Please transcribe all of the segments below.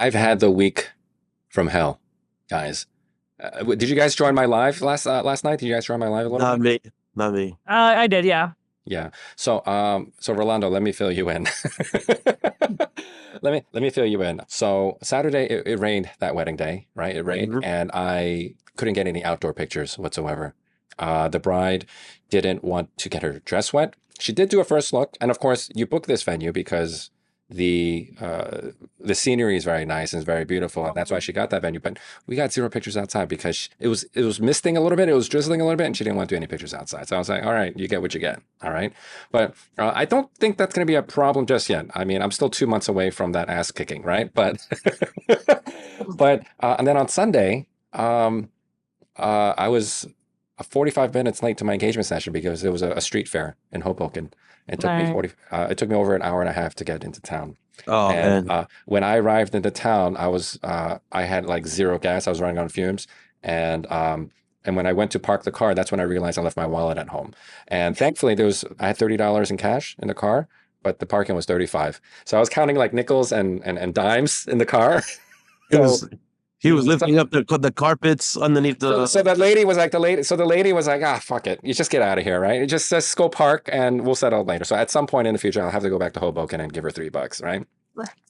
I've had the week from hell, guys. Did you guys join my live last night? Did you guys join my live a little Not bit? me. Not me. I did, yeah. Yeah. So Rolando, let me fill you in. Let me fill you in. So Saturday it rained that wedding day, right? It rained, Mhm. and I couldn't get any outdoor pictures whatsoever. The bride didn't want to get her dress wet. She did do a first look, and of course, you booked this venue because the the scenery is very nice and it's very beautiful, and that's why she got that venue. But we got zero pictures outside because it was misting a little bit, it was drizzling a little bit, and she didn't want to do any pictures outside. So I was like, all right, you get what you get. All right. But I don't think that's going to be a problem just yet. I mean, I'm still 2 months away from that ass kicking, right? But but and then on Sunday, I was 45 minutes late to my engagement session because it was a street fair in Hoboken. It took me Right. 40. It took me over an hour and a half to get into town. Oh And man. when I arrived into town, I had like zero gas. I was running on fumes, and when I went to park the car, that's when I realized I left my wallet at home. And thankfully, I had $30 in cash in the car, but the parking was 35. So I was counting like nickels and dimes in the car. He So was he was lifting up the carpets underneath so the. that lady was like the lady was like, ah, fuck it, you just get out of here, right? You just go park and we'll settle later. So at some point in the future, I'll have to go back to Hoboken and give her $3, right?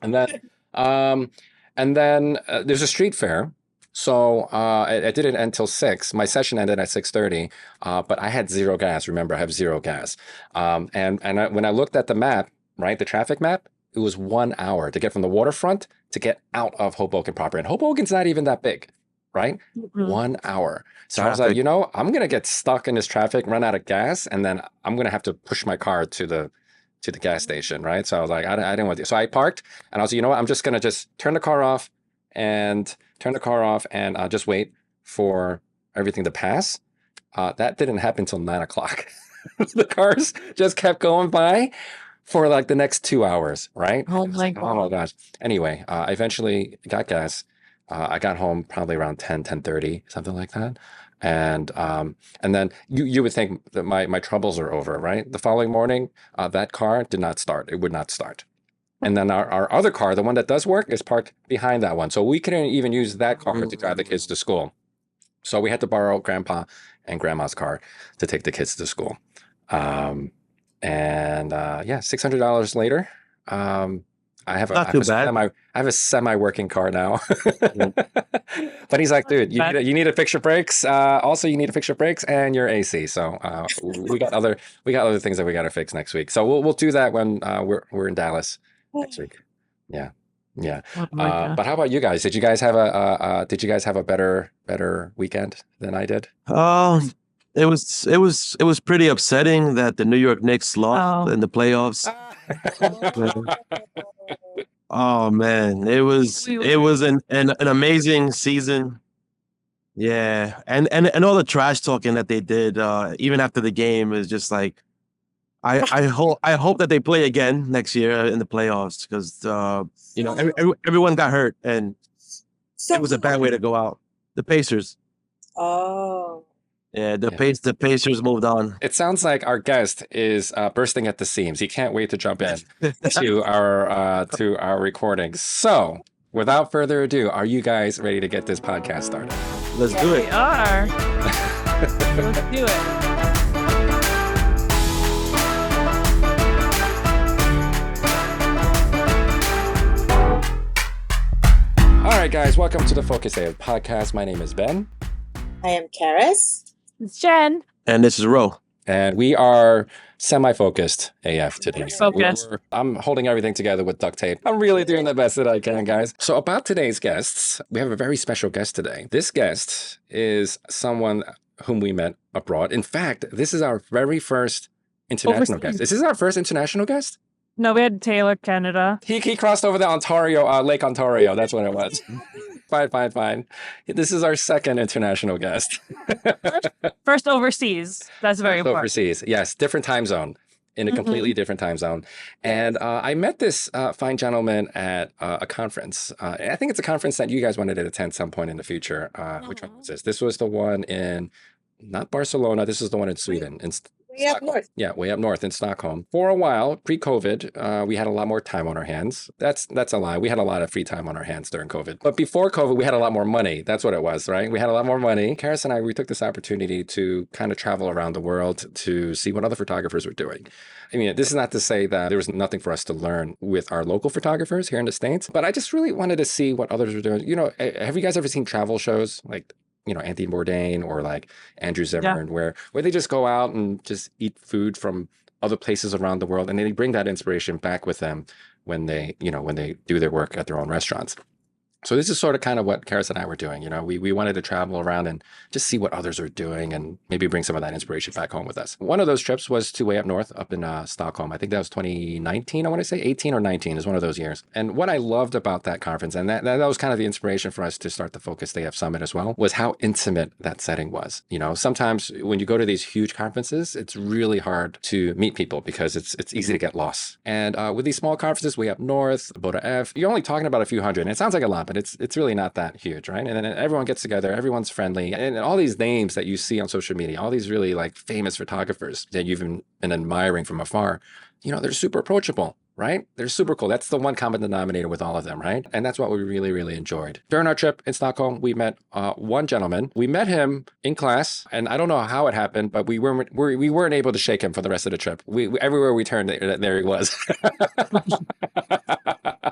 And then um there's a street fair. So I did it until 6. My session ended at 6:30, but I had zero gas. Remember, I have zero gas. When I looked at the map, right, the traffic map, it was 1 hour to get from the waterfront to get out of Hoboken proper. And Hoboken's not even that big, right? Mhm. 1 hour. So I was like, Traffic. you know, I'm gonna get stuck in this traffic, run out of gas, and then I'm gonna have to push my car to the gas station, right? So I was like, I didn't want to. So I parked, and I was like, you know what? I'm just gonna just turn the car off and just wait for everything to pass. That didn't happen till 9 o'clock. The cars just kept going by for like the next 2 hours, right? Oh I was my like, oh my God. gosh. Anyway, I eventually got gas. I got home probably around 10:30, something like that. And then you would think that my troubles are over, right? The following morning, that car did not start. It would not start. And then our other car, the one that does work, is parked behind that one. So we couldn't even use that car to drive the kids to school. So we had to borrow grandpa and grandma's car to take the kids to school. Um, and yeah, $600 later, I have Not too bad. a semi working car now. Mhm. But he's like, dude, Bad. you need to fix your brakes. Also, you need to fix your brakes and your AC. So we got other things that we got to fix next week. So we'll do that when we're in Dallas next week. Yeah, yeah. Oh my God. But how about you guys? Did you guys have a better weekend than I did? Um, it was pretty upsetting that the New York Knicks lost Oh. in the playoffs. Oh man, it was an amazing season. Yeah, and all the trash talking that they did, even after the game, is just like I hope that they play again next year in the playoffs because everyone got hurt and it was a bad way to go out. The Pacers, Oh. yeah, Yeah. the Pacers moved on. It sounds like our guest is bursting at the seams. He can't wait to jump in to our recordings. So, without further ado, are you guys ready to get this podcast started? Let's do We it. are. Let's do it. All right, guys, welcome to the Focus AF podcast. My name is Ben, I am Karis. It's Jen. And this is Ro. and we are semi-focused AF today. Focused. I'm holding everything together with duct tape. I'm really doing the best that I can, guys. So about today's guests, we have a very special guest today. This guest is someone whom we met abroad. In fact, this is our very first international Overseas. guest. Is this our first international guest? No, we had Taylor, Canada. He crossed over the Ontario, Lake Ontario. That's what it was. Fine. This is our second international guest. First overseas. That's very important. Overseas. Yes, different time zone. In a completely different time zone. And I met this fine gentleman at a conference. I think it's a conference that you guys wanted to attend some point in the future. Which one was this? This was the one in, not Barcelona. This is the one in Sweden. Way up north. Yeah, way up north in Stockholm. For a while, pre-COVID, we had a lot more time on our hands. That's a lie. We had a lot of free time on our hands during COVID. But before COVID, we had a lot more money. That's what it was, right? We had a lot more money. Karis and I, we took this opportunity to kind of travel around the world to see what other photographers were doing. I mean, this is not to say that there was nothing for us to learn with our local photographers here in the States, but I just really wanted to see what others were doing. You know, have you guys ever seen travel shows like, you know, Anthony Bourdain or like Andrew Zimmern, where they just go out and just eat food from other places around the world, and they bring that inspiration back with them when they, you know, when they do their work at their own restaurants. So this is sort of kind of what Karis and I were doing. You know, we wanted to travel around and just see what others are doing and maybe bring some of that inspiration back home with us. One of those trips was to way up north, up in Stockholm. I think that was 2019, I want to say 18 or 19 is one of those years. And what I loved about that conference, and that was kind of the inspiration for us to start the Focus AF Summit as well, was how intimate that setting was. You know, sometimes when you go to these huge conferences, it's really hard to meet people because it's easy to get lost. And with these small conferences, way up north, Boda F, you're only talking about a few hundred. And it sounds like a lot, but it's really not that huge, right? And then everyone gets together, everyone's friendly, and all these names that you see on social media, all these really like famous photographers that you've been admiring from afar, you know, they're super approachable, right? They're super cool. That's the one common denominator with all of them, right? And that's what we really, really enjoyed. During our trip in Stockholm, we met one gentleman. We met him in class, and I don't know how it happened, but we weren't able to shake him for the rest of the trip. We everywhere we turned, there he was.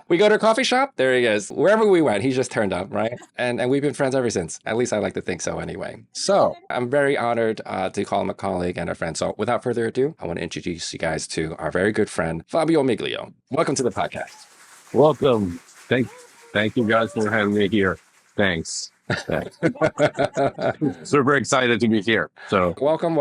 We go to a coffee shop, there he is. Wherever we went, he just turned up, right? And we've been friends ever since. At least I like to think so anyway. So I'm very honored to call him a colleague and a friend. So without further ado, I want to introduce you guys to our very good friend, Fabio Miglio. Welcome to the podcast. Welcome. Thank you guys for having me here. Thanks. Super excited to be here. So welcome.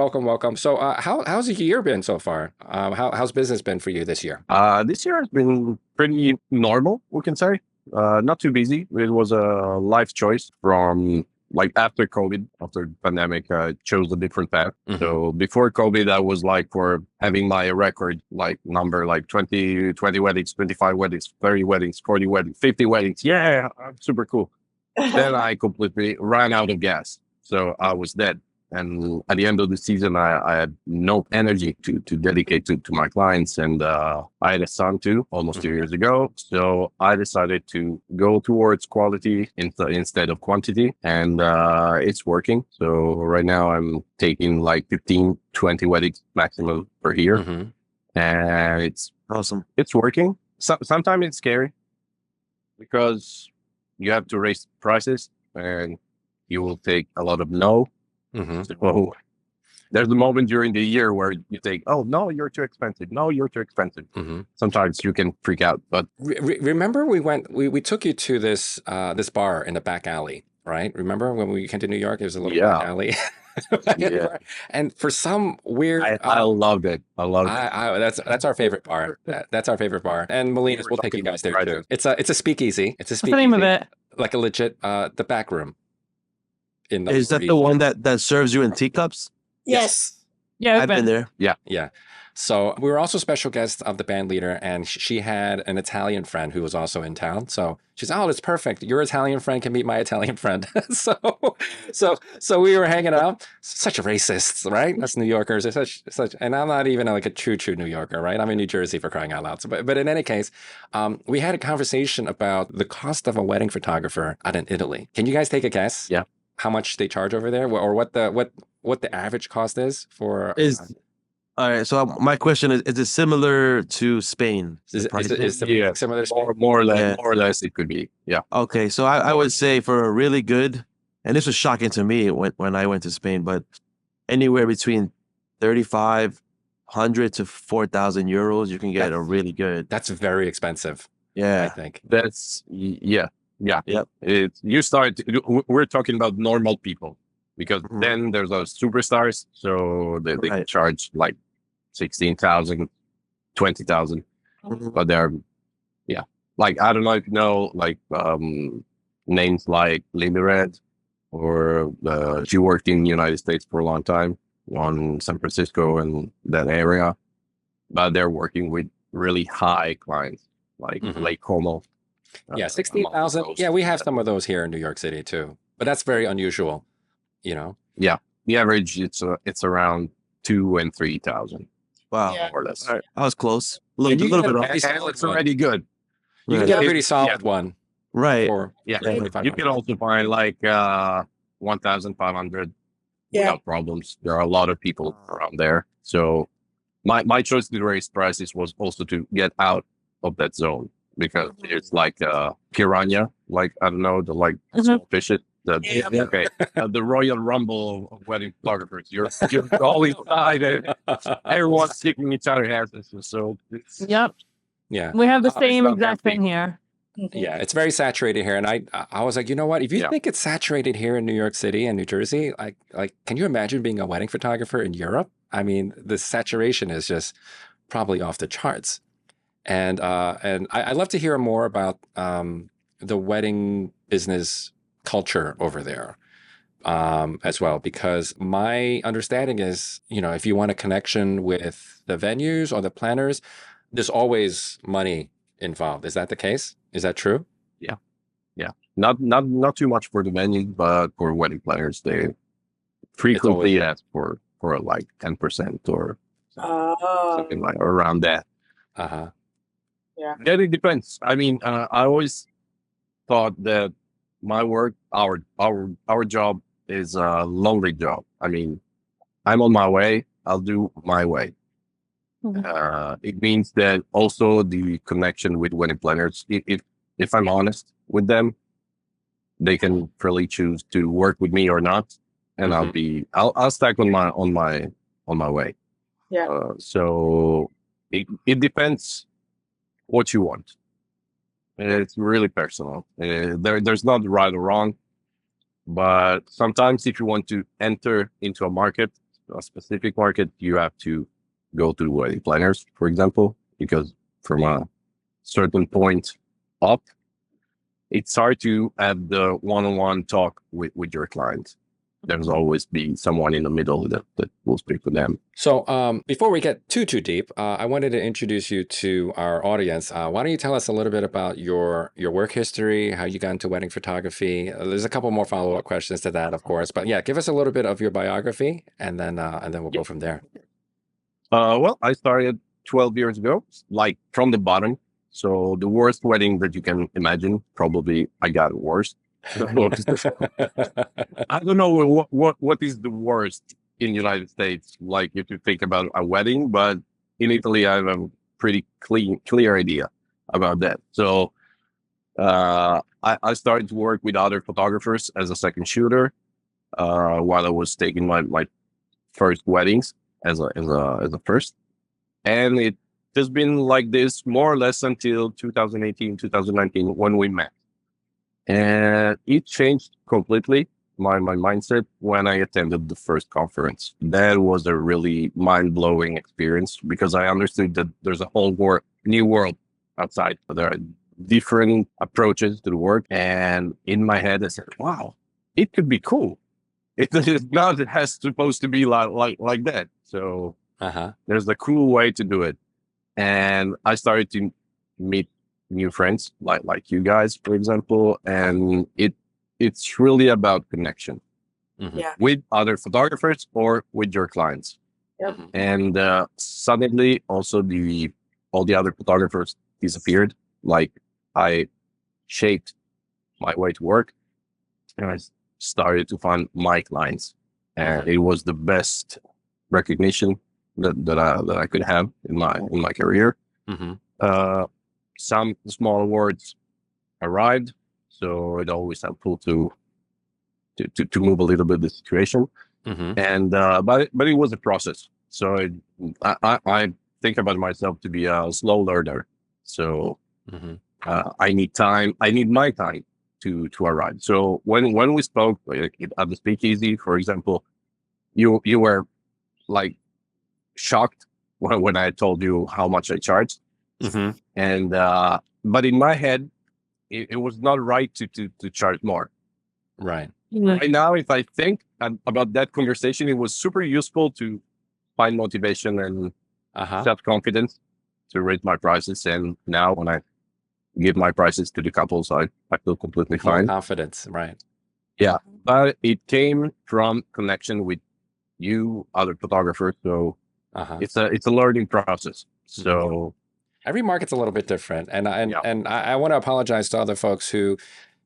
So how's the year been so far? How's business been for you this year? this year has been pretty normal, we can say. Not too busy. It was a life choice from like after COVID, after the pandemic, I chose a different path. Mhm. So before COVID, I was like for having my record like number like 20 weddings, 25 weddings, 30 weddings, 40 weddings, 50 weddings. Yeah, super cool. Then I completely ran out of gas. So I was dead. And at the end of the season, I had no energy to dedicate to my clients. And I had a son too, almost 2 years ago. So I decided to go towards quality instead of quantity. And it's working. So right now I'm taking like 15, 20 weddings maximum per year. Mhm. And it's Awesome. it's working. Sometimes it's scary because you have to raise prices and you will take a lot of no. Mhm. So there's a moment during the year where you think, oh, no, you're too expensive. No, you're too expensive. Mhm. Sometimes you can freak out, but Remember we took you to this bar in the back alley, right? Remember when we came to New York? It was a little back Yeah. alley. Yeah. And for some weird, I loved it. I loved it. that's our favorite bar. That's our favorite bar. And Molinas, we'll take you guys there too. It's a speakeasy. It's a What's speakeasy. the name of it? Like a legit the back room. In the Is that the one that serves you in teacups? Yes. Yeah, I've been there. Yeah. So we were also special guests of the band leader, and she had an Italian friend who was also in town. So she's, oh, that's perfect. Your Italian friend can meet my Italian friend. so we were hanging out. Such a racist, right? Us New Yorkers are such, and I'm not even like a true New Yorker, right? I'm in New Jersey for crying out loud. So, but in any case, we had a conversation about the cost of a wedding photographer out in Italy. Can you guys take a guess? Yeah. How much they charge over there, or what the average cost is for? All right. So my question is it similar to Spain? Is the Yeah. similar to Spain? More Yeah. or less it could be. Yeah. Okay. So I would say for a really good, and this was shocking to me when I went to Spain, but anywhere between 3,500 to 4,000 euros, you can get a really good. That's very expensive, I Yeah. think. That's, yeah. Yep. We're talking about normal people because Mhm. then there's those superstars. So they can Right. charge like 16,000, 20,000. Mhm. But they're, yeah, like I don't know if you know like names like Lily Red, or she worked in the United States for a long time on San Francisco and that area, but they're working with really high clients like Mhm. Lake Como. Yeah, among 16,000. those. Yeah, we have some of those here in New York City too, but that's very unusual, you know. Yeah, the average it's around 2,000 and 3,000, Wow. Yeah. more or less. All right. I was close. A And you little get bit a off. pretty And solid it's one. already good. You can Right. get a Yeah. pretty solid one Right. for Yeah. 4,500. You can also find like 1,500 Yeah. without problems. There are a lot of people around there. So my choice to raise prices was also to get out of that zone, because it's like piranha, like, I don't know, the like small fishes. Yeah. Okay, the Royal Rumble of wedding photographers. You're all inside, and everyone's sticking each other's asses. So it's, Yep. Yeah. We have the It's same not exact that thing here. Yeah, it's very saturated here, and I was like, you know what? If you Yeah. think it's saturated here in New York City and New Jersey, like, can you imagine being a wedding photographer in Europe? I mean, the saturation is just probably off the charts. And I'd love to hear more about the wedding business culture over there as well, because my understanding is, you know, if you want a connection with the venues or the planners, there's always money involved. Is that the case? Is that true? not too much for the venue, but for wedding planners, they frequently ask for like 10% or Oh. something like around that. Uh-huh. Yeah. Yeah, it depends. I mean, I always thought that my work, our job is a lonely job. I mean, I'm on my way. I'll do my way. It means that also the connection with wedding planners, if I'm honest with them, they can freely choose to work with me or not, and I'll stack on my way. Yeah. So it depends what you want. It's really personal. There's not right or wrong, but sometimes if you want to enter into a specific market, you have to go to wedding planners, for example, because from a certain point up, it's hard to have the one-on-one talk with your client. There's always be someone in the middle that will speak with them. So before we get too deep, I wanted to introduce you to our audience. Why don't you tell us a little bit about your work history, how you got into wedding photography? There's a couple more follow-up questions to that, of course, but yeah, give us a little bit of your biography, and then we'll go from there. Well, I started 12 years ago, like from the bottom. So the worst wedding that you can imagine, probably I got worse. I don't know what is the worst in the United States, like if you think about a wedding, but in Italy, I have a pretty clear idea about that. So I started to work with other photographers as a second shooter while I was taking my first weddings as a first, and it has been like this more or less until 2018, 2019 when we met. And it changed completely my mindset when I attended the first conference. That was a really mind-blowing experience, because I understood that there's a whole new world outside. There are different approaches to the work. And in my head, I said, wow, it could be cool. It has supposed to be like that. So there's a cool way to do it. And I started to meet new friends like you guys, for example, and it's really about connection with other photographers or with your clients. Yep. And suddenly also all the other photographers disappeared. Like, I shaped my way to work, and I started to find my clients, and it was the best recognition that I could have in my career. Some small awards arrived, so it always helpful to move a little bit the situation. And but it was a process. So I think about myself to be a slow learner. So I need time. I need my time to arrive. So when we spoke at the speakeasy, for example, you were like shocked when I told you how much I charged. And but in my head, it was not right to charge more. Right. Right now, if I think about that conversation, it was super useful to find motivation and self-confidence to raise my prices. And now when I give my prices to the couples, I feel completely fine. Confidence, right. Yeah. But it came from connection with you, other photographers. So Uh-huh. it's a learning process. So Every market's a little bit different, and Yeah. I want to apologize to other folks who,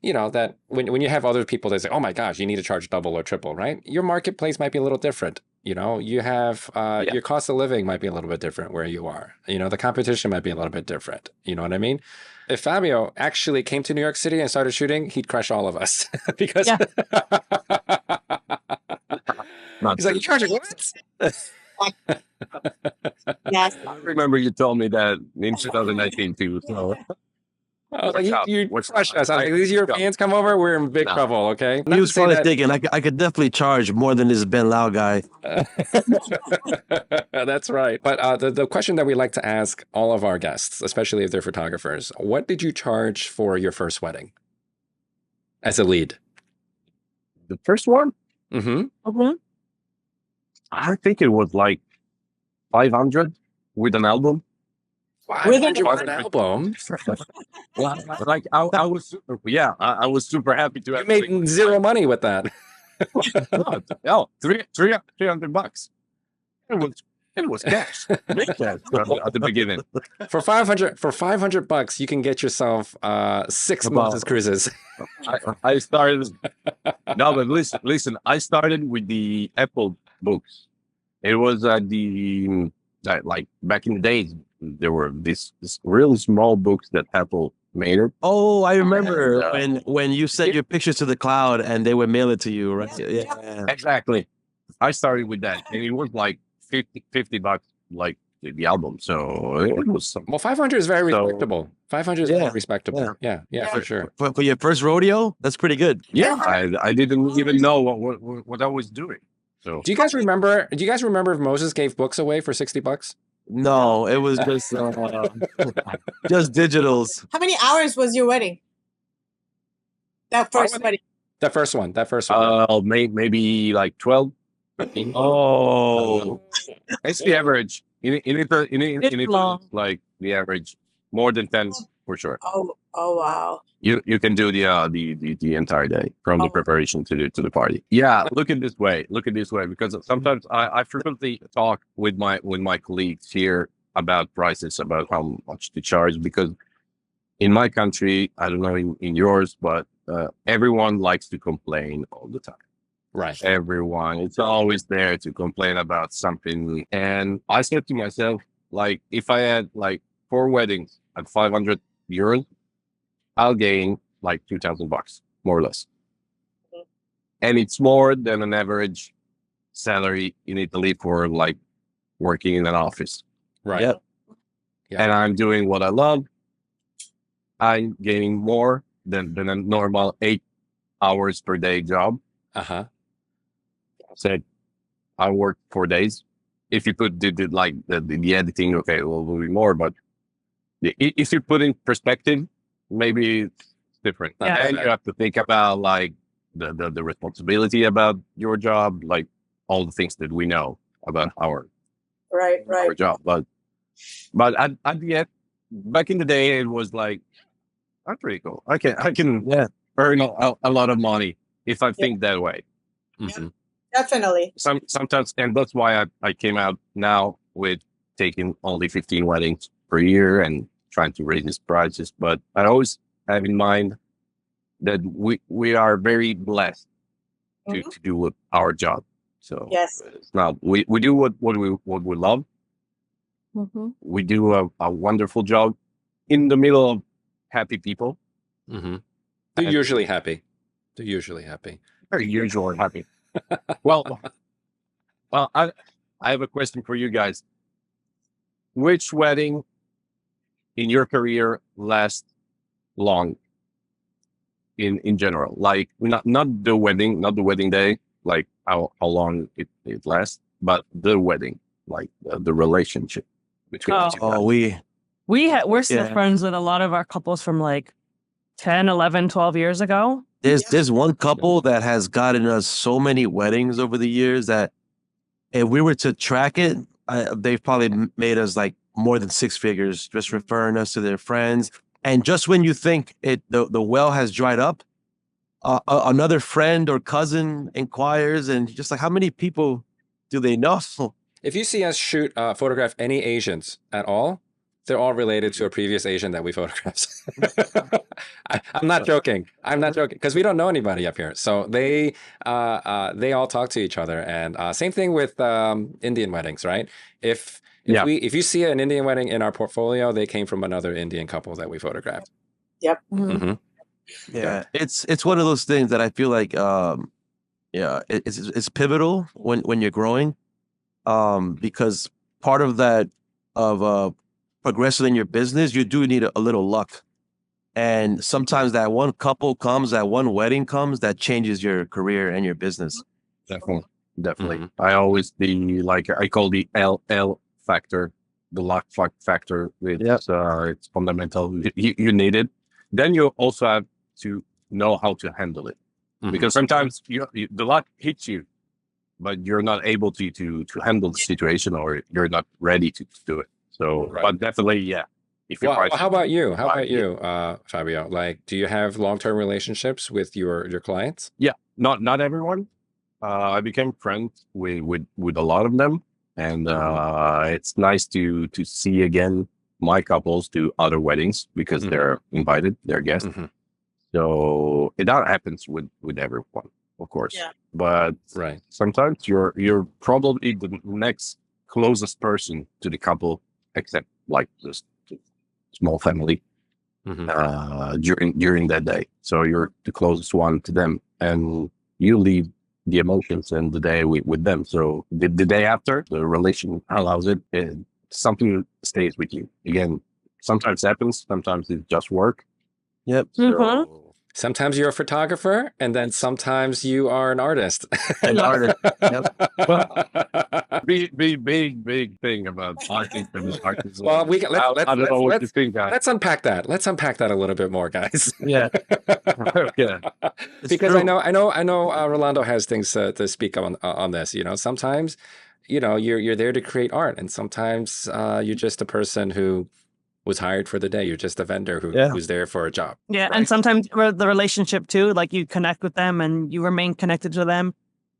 that when you have other people that say, "Oh my gosh, you need to charge double or triple," right? Your marketplace might be a little different. You have your cost of living might be a little bit different where you are. The competition might be a little bit different. You know what I mean? If Fabio actually came to New York City and started shooting, he'd crush all of us because Yeah. not he's like, "You charging what?" Yes. I remember you told me that in 2019 too. So I was like, Watch out. you Watch crushed out. us. I was like, these Europeans come over, we're in big No. trouble, okay? He was probably thinking, I could definitely charge more than this Ben Lau guy. That's right. But the question that we like to ask all of our guests, especially if they're photographers, what did you charge for your first wedding as a lead? the first one, Mm-hmm. I think it was like 500 with an album. With an With an album. Like I was super, I was super happy to You have made zero money with that. no, 300 bucks. It was cash. Big cash at the beginning. For 500 bucks, you can get yourself 6 Moses cruises. I started. No, but listen. I started with the Apple books. It was like back in the days. There were these really small books that Apple made it. Oh, I remember And, when you sent your pictures to the cloud and they would mail it to you, right? Yeah. Exactly. I started with that, and it was like 50 bucks, like the album. So it was some. Well, 500 is very So- respectable. 500 is Yeah, very respectable. Yeah, for sure. For your first rodeo, that's pretty good. Yeah, I didn't even know what I was doing. So Do you guys remember if Moses gave books away for 60 bucks? No, it was just digitals. How many hours was your wedding? That first wedding. That first one. maybe like 12. 15. Oh, It's the average. In Italy, It's long. it's like the average, more than 10 for sure. Oh wow. You can do the entire day from the Oh. preparation to the party. Yeah, look at this way, because sometimes I frequently talk with my colleagues here about prices, about how much to charge, because in my country, I don't know in yours, but everyone likes to complain all the time. Right. Everyone, it's always there to complain about something. And I said to myself, like, if I had like 4 weddings at 500 euros, I'll gain like 2,000 bucks, more or less. And it's more than an average salary in Italy for like working in an office. Right. Yep. Yeah. And I'm doing what I love. I'm gaining more than a normal 8 hours per day job. Uh-huh. Said I work 4 days. If you put the editing, okay, it will be more. But if you put in perspective, maybe it's different. Yeah. And you have to think about like the responsibility about your job, like all the things that we know about our Right. job. But at the end, back in the day, it was like, that's pretty cool. I can earn a lot of money if I think that way. Mm-hmm. Definitely. Sometimes, and that's why I came out now with taking only 15 weddings per year and trying to raise these prices. But I always have in mind that we are very blessed to do our job. So Yes. it's not we do what we love. Mm-hmm. We do a wonderful job in the middle of happy people. Mm-hmm. They're usually happy. Very usually happy. Well, I have a question for you guys. Which wedding in your career lasts long? In general, like not the wedding day, like how long it lasts, but the wedding, like the relationship between the two guys. We're still Yeah. friends with a lot of our couples from like 10, 11, 12 years ago. There's one couple that has gotten us so many weddings over the years that if we were to track it, they've probably made us like more than 6 figures, just referring us to their friends. And just when you think the well has dried up, another friend or cousin inquires, and just like, how many people Do they know? If you see us photograph any Asians at all, they're all related to a previous Asian that we photographed. I'm not joking. I'm not joking because we don't know anybody up here. So they all talk to each other. And same thing with Indian weddings, right? If you see an Indian wedding in our portfolio, they came from another Indian couple that we photographed. Yep. Mm-hmm. Yeah, it's one of those things that I feel like it's pivotal when you're growing, because part of that of progressing in your business, you do need a little luck. And sometimes that one couple comes, that one wedding comes, that changes your career and your business. Definitely. Mhm. I always I call the LL factor, the luck factor. It's fundamental. You need it. Then you also have to know how to handle it, Mhm. because sometimes the luck hits you, but you're not able to handle the situation, or you're not ready to do it. So, Right. but definitely, yeah. If you Well, how about you? How Right, about you, Fabio? Like, do you have long-term relationships with your clients? Yeah, not everyone. I became friends with a lot of them, and it's nice to see again my couples to other weddings because Mhm. they're invited, they're guests. Mhm. So that happens with everyone, of course. Yeah. But Right. sometimes you're probably the next closest person to the couple, except like this small family Mhm. during that day. So you're the closest one to them, and you leave the emotions and the day with them. So the day after, the relation allows it, something stays with you. Again, sometimes happens, sometimes it's just work. Yep. So Sometimes you're a photographer, and then sometimes you are an artist. An artist. big thing about artists and artists. Well, we can, I don't know what you think, guys. let's unpack that. Let's unpack that a little bit more, guys. Yeah. Yeah. Because true. I know Rolando has things to speak on this. You know, sometimes, you're there to create art, and sometimes you're just a person who was hired for the day. You're just a vendor who's there for a job. Yeah, right? and sometimes the relationship too, like you connect with them and you remain connected to them,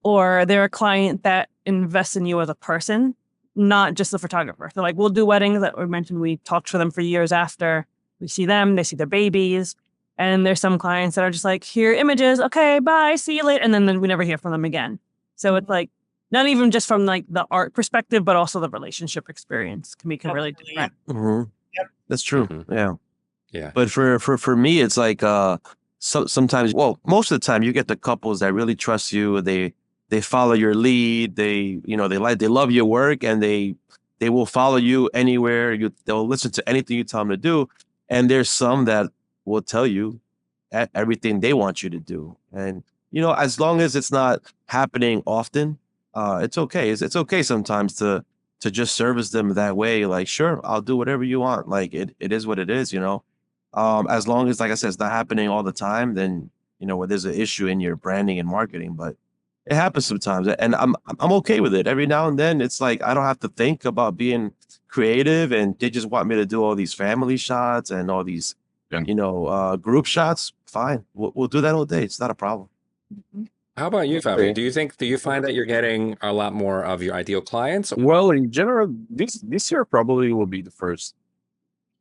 or they're a client that invests in you as a person, not just the photographer. So like we'll do weddings that we mentioned, we talked to them for years after. We see them, they see their babies, and there's some clients that are just like, here, images, okay, bye, see you later, and then we never hear from them again. So it's like not even just from like the art perspective, but also the relationship experience can be really different. Mm-hmm. Yep. That's true. Mhm. Yeah. Yeah. But for me, it's like sometimes, well, most of the time, you get the couples that really trust you. They follow your lead. They love your work, and they will follow you anywhere. They'll listen to anything you tell them to do. And there's some that will tell you everything they want you to do. And as long as it's not happening often, it's okay. It's okay sometimes to just service them that way. Like, sure, I'll do whatever you want. Like it is what it is. As long as, like I said, it's not happening all the time, then where there's an issue in your branding and marketing. But it happens sometimes, and I'm okay with it. Every now and then, it's like I don't have to think about being creative, and they just want me to do all these family shots and all these, group shots. Fine, we'll do that all day. It's not a problem. How about you, Fabio? Do you find that you're getting a lot more of your ideal clients? Well, in general, this year probably will be the first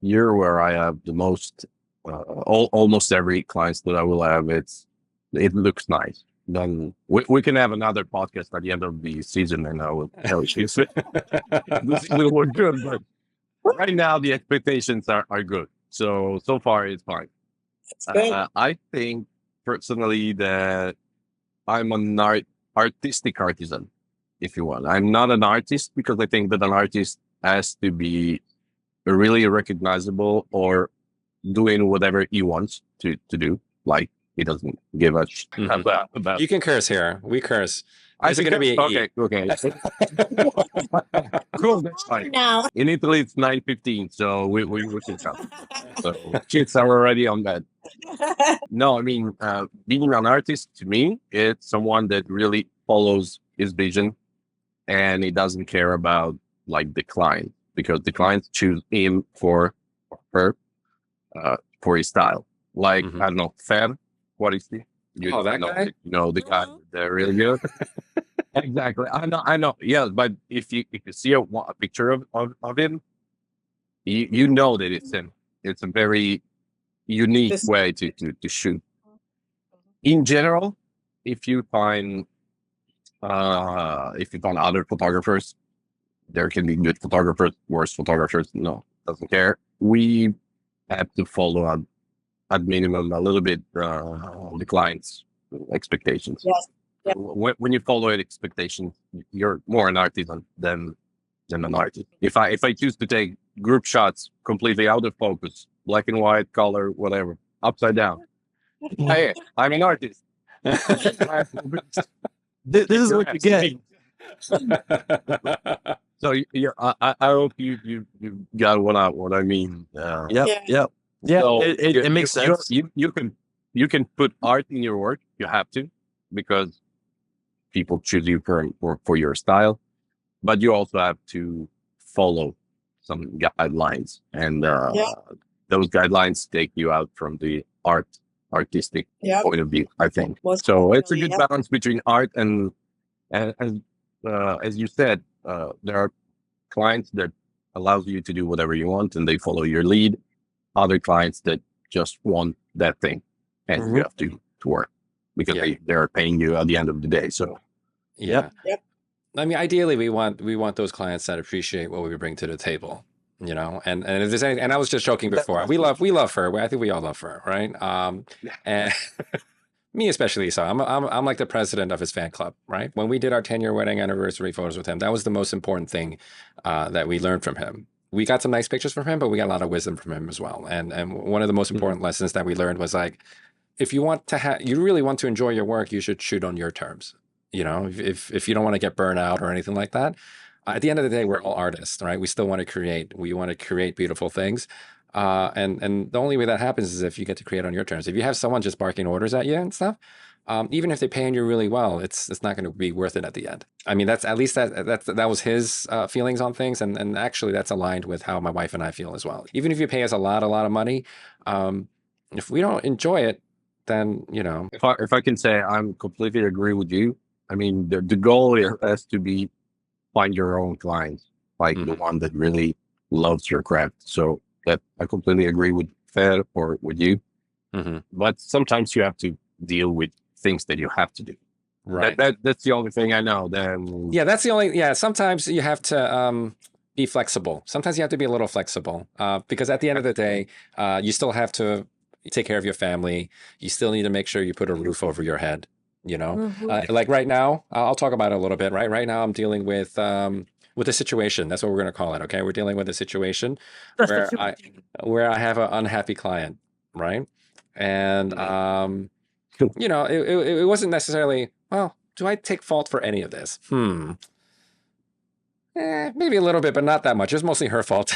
year where I have the most, almost every clients that I will have. It looks nice. Then we can have another podcast at the end of the season, and I will tell you this will work good. But right now, the expectations are good. So far, it's fine. That's good. I think personally that I'm an artistic artisan, if you want. I'm not an artist because I think that an artist has to be really recognizable or doing whatever he wants to do. Like he doesn't give a shit about. You can curse here. We curse. I Is it think going to be okay. Cool, that's fine. Now. In Italy, it's 9:15, so we can come. So kids are already on bed. No, I mean, being an artist to me, it's someone that really follows his vision, and he doesn't care about like the client, because the clients choose him or her for his style. Like Mhm. I don't know, Fer, what is he? Oh, that know, guy? the guy, they're really good. Exactly. I know. Yeah, but if you see a picture of him, you know that it's him. It's a very unique This- way to shoot. In general, if you find other photographers, there can be good photographers, worse photographers. No, doesn't care. We have to follow at minimum a little bit the client's expectations. Yes. Yep. When you follow expectations, you're more an artisan than an artist. If I choose to take group shots completely out of focus, black and white, color, whatever, upside down, hey, I'm an artist. This is what you get. So I hope you got what I mean. Yep. Yeah. Yep. Yeah. So It makes sense. You can put art in your work. You have to, because people choose you for your style, but you also have to follow some guidelines, and those guidelines take you out from the artistic Yep. point of view, I think. Most So it's a good definitely, yep. balance between art and as you said, there are clients that allows you to do whatever you want and they follow your lead. Other clients that just want that thing, and Mhm. you have to work because Yeah. they're paying you at the end of the day. So Yeah. Yep. I mean, ideally, we want those clients that appreciate what we bring to the table, you know. And if there's any, and I was just joking before, we love her. I think we all love her, right? And me especially. So I'm like the president of his fan club, right? When we did our 10-year wedding anniversary photos with him, that was the most important thing that we learned from him. We got some nice pictures from him, but we got a lot of wisdom from him as well. And one of the most important lessons that we learned was like, if you want to you really want to enjoy your work, you should shoot on your terms. You know, if you don't want to get burnt out or anything like that, at the end of the day, we're all artists, right? We still want to create. We want to create beautiful things. And the only way that happens is if you get to create on your terms. If you have someone just barking orders at you and stuff, even if they're paying you really well, it's not going to be worth it at the end. I mean, that's at least that was his feelings on things, and actually that's aligned with how my wife and I feel as well. Even if you pay us a lot of money, if we don't enjoy it, then you know. if I can say, I'm completely agree with you. I mean, the goal has to be find your own clients, like the one that really loves your craft. So that I completely agree with Fer or with you. But sometimes you have to deal with things that you have to do. Right. That's the only thing I know. Then yeah, that's the only. Yeah, sometimes you have to be flexible. Sometimes you have to be a little flexible because at the end of the day, you still have to take care of your family. You still need to make sure you put a roof over your head. You know, like right now, I'll talk about it a little bit. Right now, I'm dealing with a situation. That's what we're going to call it. Okay, we're dealing with a situation where I have an unhappy client, right? And you know, it wasn't necessarily. Well, do I take fault for any of this? Maybe a little bit, but not that much. It was mostly her fault.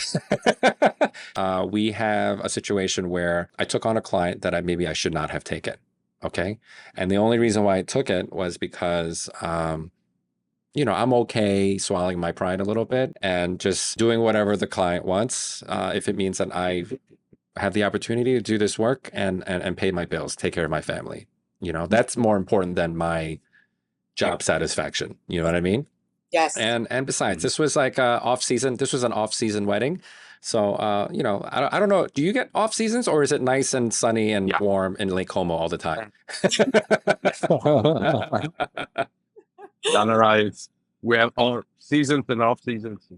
We have a situation where I took on a client that maybe I should not have taken. Okay. And the only reason why I took it was because, you know, I'm okay swallowing my pride a little bit and just doing whatever the client wants. If it means that I have the opportunity to do this work and pay my bills, take care of my family, you know, that's more important than my job satisfaction. You know what I mean? Yes. And besides, this was like off season. This was an off season wedding. So, you know, I don't know. Do you get off seasons or is it nice and sunny and warm in Lake Como all the time? Done arrives. We have all seasons and off seasons,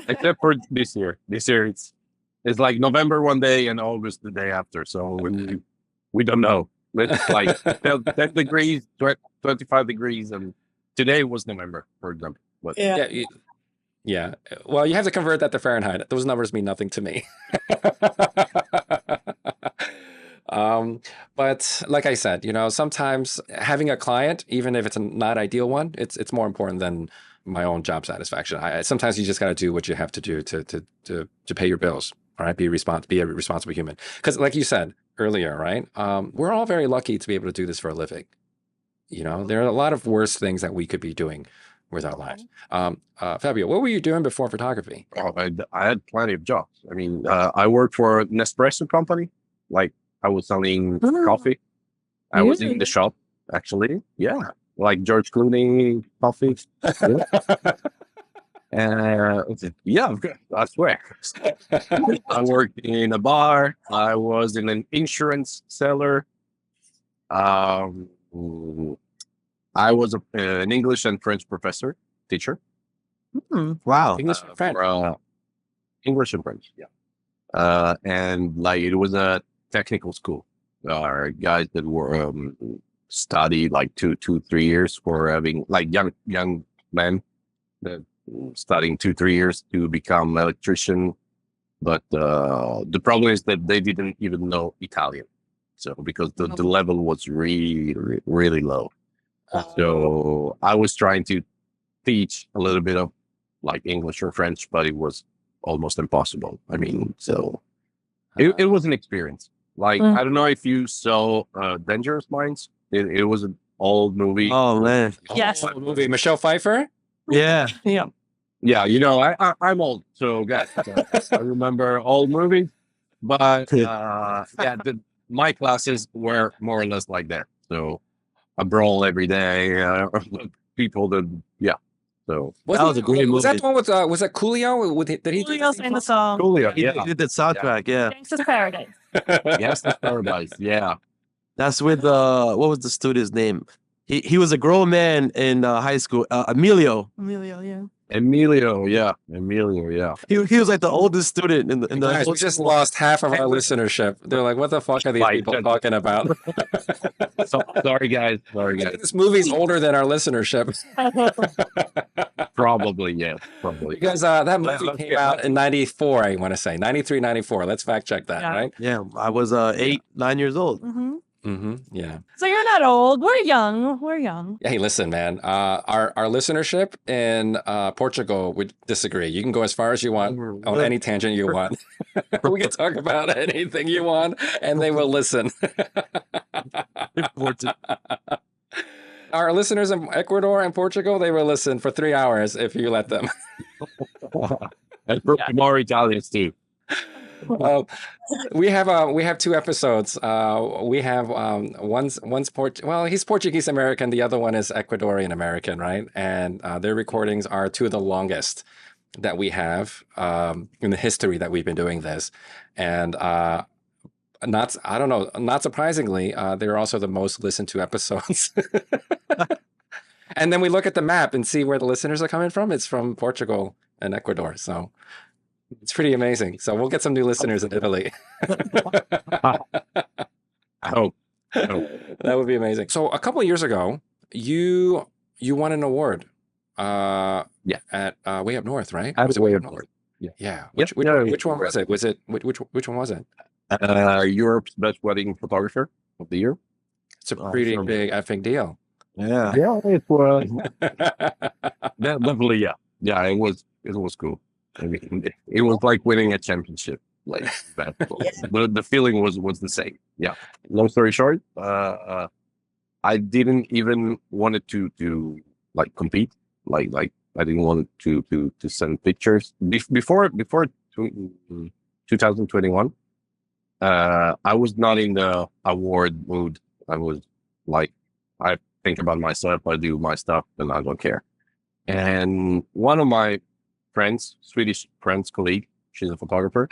except for this year. This year it's like November one day and August the day after. So we don't know. It's like 10 degrees, 25 degrees, and today was November, for example. But yeah. Well, you have to convert that to Fahrenheit. Those numbers mean nothing to me. But like I said, you know, sometimes having a client, even if it's a not ideal one, it's more important than my own job satisfaction. Sometimes you just got to do what you have to do to pay your bills. All right, be a responsible human. Because, like you said earlier, right? We're all very lucky to be able to do this for a living. You know, there are a lot of worse things that we could be doing with our lives. Fabio, what were you doing before photography? Oh, I had plenty of jobs. I mean, I worked for an espresso company. Like I was selling coffee. I was in the shop, actually. Yeah. like George Clooney coffee. Yeah, I swear. I worked in a bar. I was in an insurance seller. Um, I was an English and French professor, teacher. Wow. English and French. English and French, yeah. And like it was a technical school. Guys that were studied like 3 years for having like young men that studying 2-3 years to become electrician. But the problem is that they didn't even know Italian. So because the level was really low. So I was trying to teach a little bit of like English or French, but it was almost impossible. I mean, so it was an experience. Like, I don't know if you saw Dangerous Minds. It was an old movie. Oh man. Yes. Oh, movie. Michelle Pfeiffer? Yeah. Yeah. Yeah, you know, I'm old, so guys, I remember old movies. But my classes were more or less like that. So a brawl every day. People that, yeah. So That was a great Was that movie. the one with was that Coolio? Did he? Julio sang the song. Coolio, He yeah. did the soundtrack. Yeah. Gangsta's Paradise. Yes, that's Paradise. Yeah. That's with what was the student's name? He was a grown man in high school. Emilio. Emilio, yeah. Emilio, yeah. He was like the oldest student in the Guys, we just lost half of our listenership. They're like, "What the fuck are these Right. people talking about?" So, sorry guys. This movie's older than our listenership. Probably, yeah. Probably. Because that movie came out in 94, I want to say. 93, 94. Let's fact check that, Yeah. right? Yeah, I was 8, 9 years old. Yeah. So you're not old. We're young. We're young. Hey, listen, man. Our listenership in Portugal would disagree. You can go as far as you want on any tangent you want. We can talk about anything you want, and they will listen. Our listeners in Ecuador and Portugal, they will listen for 3 hours if you let them. And more Italians too. We have 2 episodes. We have one's he's Portuguese American, the other one is Ecuadorian American, right? And their recordings are 2 of the longest that we have in the history that we've been doing this. And not surprisingly, they're also the most listened to episodes. And then we look at the map and see where the listeners are coming from. It's from Portugal and Ecuador. So it's pretty amazing. So we'll get some new listeners in Italy. I hope. That would be amazing. So a couple of years ago, you won an award. At Way Up North, right? At Way Up North. Yeah. Yep. Which one was it? Which one was it? Europe's best wedding photographer of the year. It's a pretty big effing deal. Yeah. Yeah, it was. Definitely, yeah. Yeah, it was cool. I mean, it was like winning a championship, like basketball. But the feeling was the same. Yeah. Long story short, I didn't even want it to like compete. Like I didn't want to send pictures before 2021. I was not in the award mood. I was like, I think about myself, I do my stuff, and I don't care. And one of my friends, Swedish friends, colleague, she's a photographer,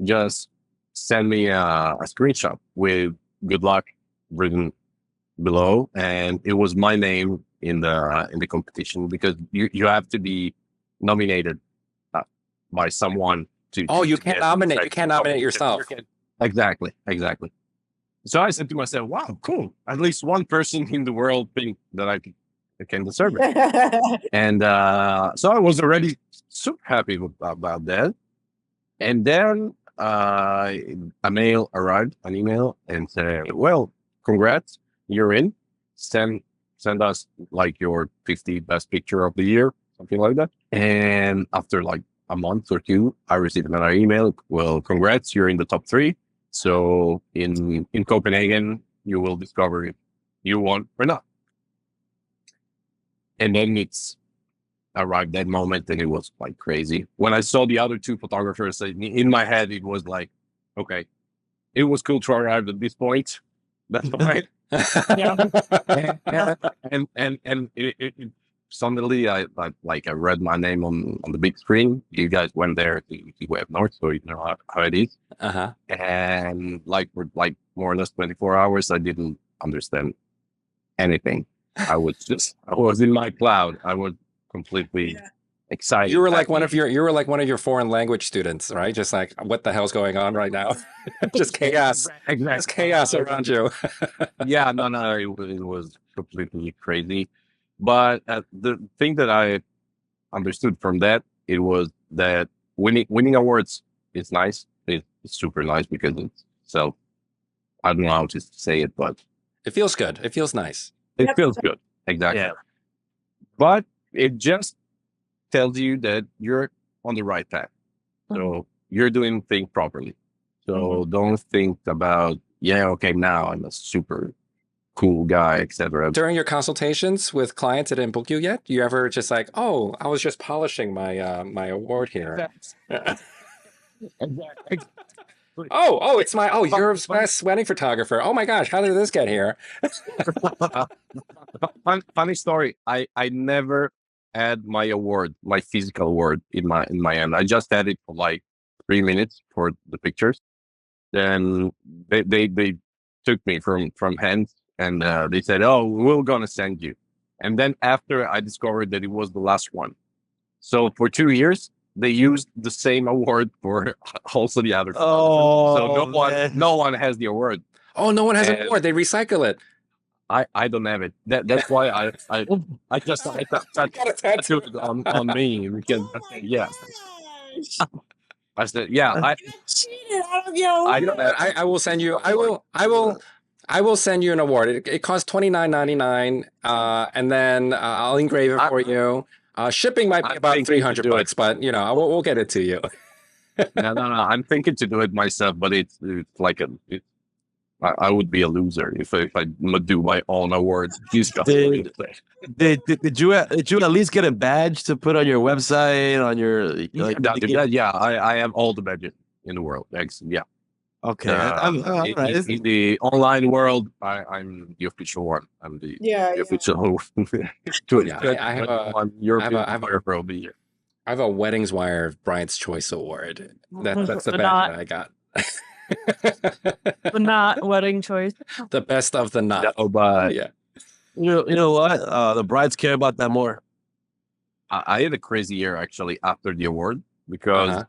just sent me a screenshot with "good luck" written below, and it was my name in the competition because you have to be nominated by someone to. Oh, you to can't get nominate. inside You can't the nominate competition. yourself. Exactly. So I said to myself, "Wow, cool! At least one person in the world think that I can deserve it." And so I was already super happy about that. And then an email arrived, and said, "Well, congrats, you're in. Send us like your 50 best picture of the year, something like that." And after like a month or 2, I received another email. "Well, congrats, you're in the top 3. So in Copenhagen, you will discover if you won or not." And then it's arrived that moment, and it was like crazy. When I saw the other 2 photographers, in my head, it was like, okay, it was cool to arrive at this point. That's fine. And suddenly I read my name on the big screen. You guys went there to Web North, so you know how it is. Uh-huh. And for more or less 24 hours, I didn't understand anything. I was in my cloud. I was completely excited. You were like one of your foreign language students, right? Just like, what the hell's going on right now? Just chaos. Exactly. Just chaos around you. Yeah, no, it was completely crazy. But the thing that I understood from that, it was that winning awards is nice. It's super nice because it's self. I don't know how to say it, but It feels good. It feels nice. it feels good. Exactly. Yeah. But it just tells you that you're on the right path. So you're doing things properly. So don't think about, okay, now I'm a super cool guy, etc. During your consultations with clients that didn't book you yet, you ever just like, oh, I was just polishing my my award here. It's Europe's best wedding photographer. Oh my gosh, how did this get here? Funny story. I never had my award, my physical award in my hand. I just had it for like 3 minutes for the pictures. Then they took me from hands and they said, "Oh, we're gonna send you." And then after I discovered that it was the last one, so for 2 years they used the same award for also the other. So no one has the award. Oh, no one has an And- award. They recycle it. I don't have it. That's why I just tattooed it on me because yeah. I said I Cheated out of your I don't have, I will send you. I will send you an award. It costs $29.99, and then I'll engrave it for you. Shipping might be I'm about thinking to do $300, but you know, we'll get it to you. no. I'm thinking to do it myself, but it's like I would be a loser if I do my own awards. Did you at least get a badge to put on your website, on your I have all the budget in the world. Yeah. Okay. All right. In the online world, I'm the official one. I'm the official. I'm European photographer of the year. I have a Weddings Wire Bryant's Choice Award. That's the But badge that I got. But not wedding choice. The best of the not. Oh, but Yeah. You know what? The brides care about that more. I had a crazy year actually after the award because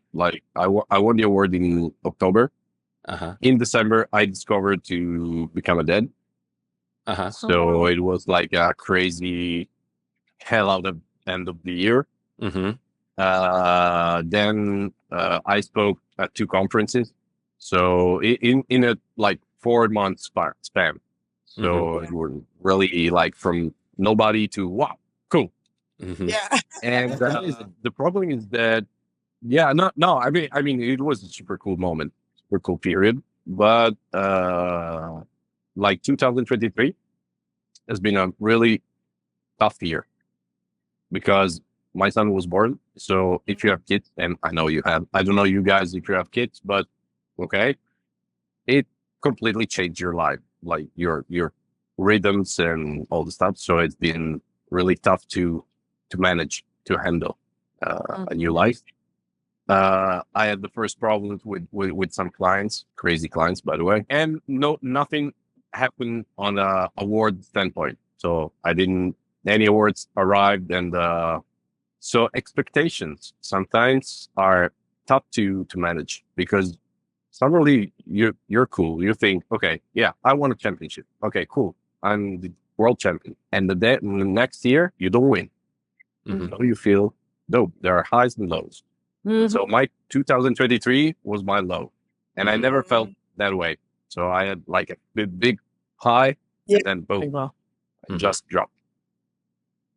I won the award in October. In December, I discovered to become a dad. So it was like a crazy hell out of end of the year. Then I spoke at 2 conferences. So in a like 4-month span. So it was really like from nobody to wow, cool. Yeah. And the problem is that no. I mean it was a super cool moment, super cool period. But like 2023 has been a really tough year because my son was born. So if you have kids, and I know you have, I don't know you guys if you have kids, but okay, it completely changed your life, like your rhythms and all the stuff. So it's been really tough to manage, to handle a new life. I had the first problems with some clients, crazy clients, by the way, and nothing happened on a award standpoint. So any awards arrived, and so expectations sometimes are tough to manage because suddenly you're cool. You think, okay, yeah, I won a championship. Okay, cool. I'm the world champion. And the next year you don't win. So you feel dope. There are highs and lows. So my 2023 was my low, and I never felt that way. So I had like a big high, and then boom, I just dropped.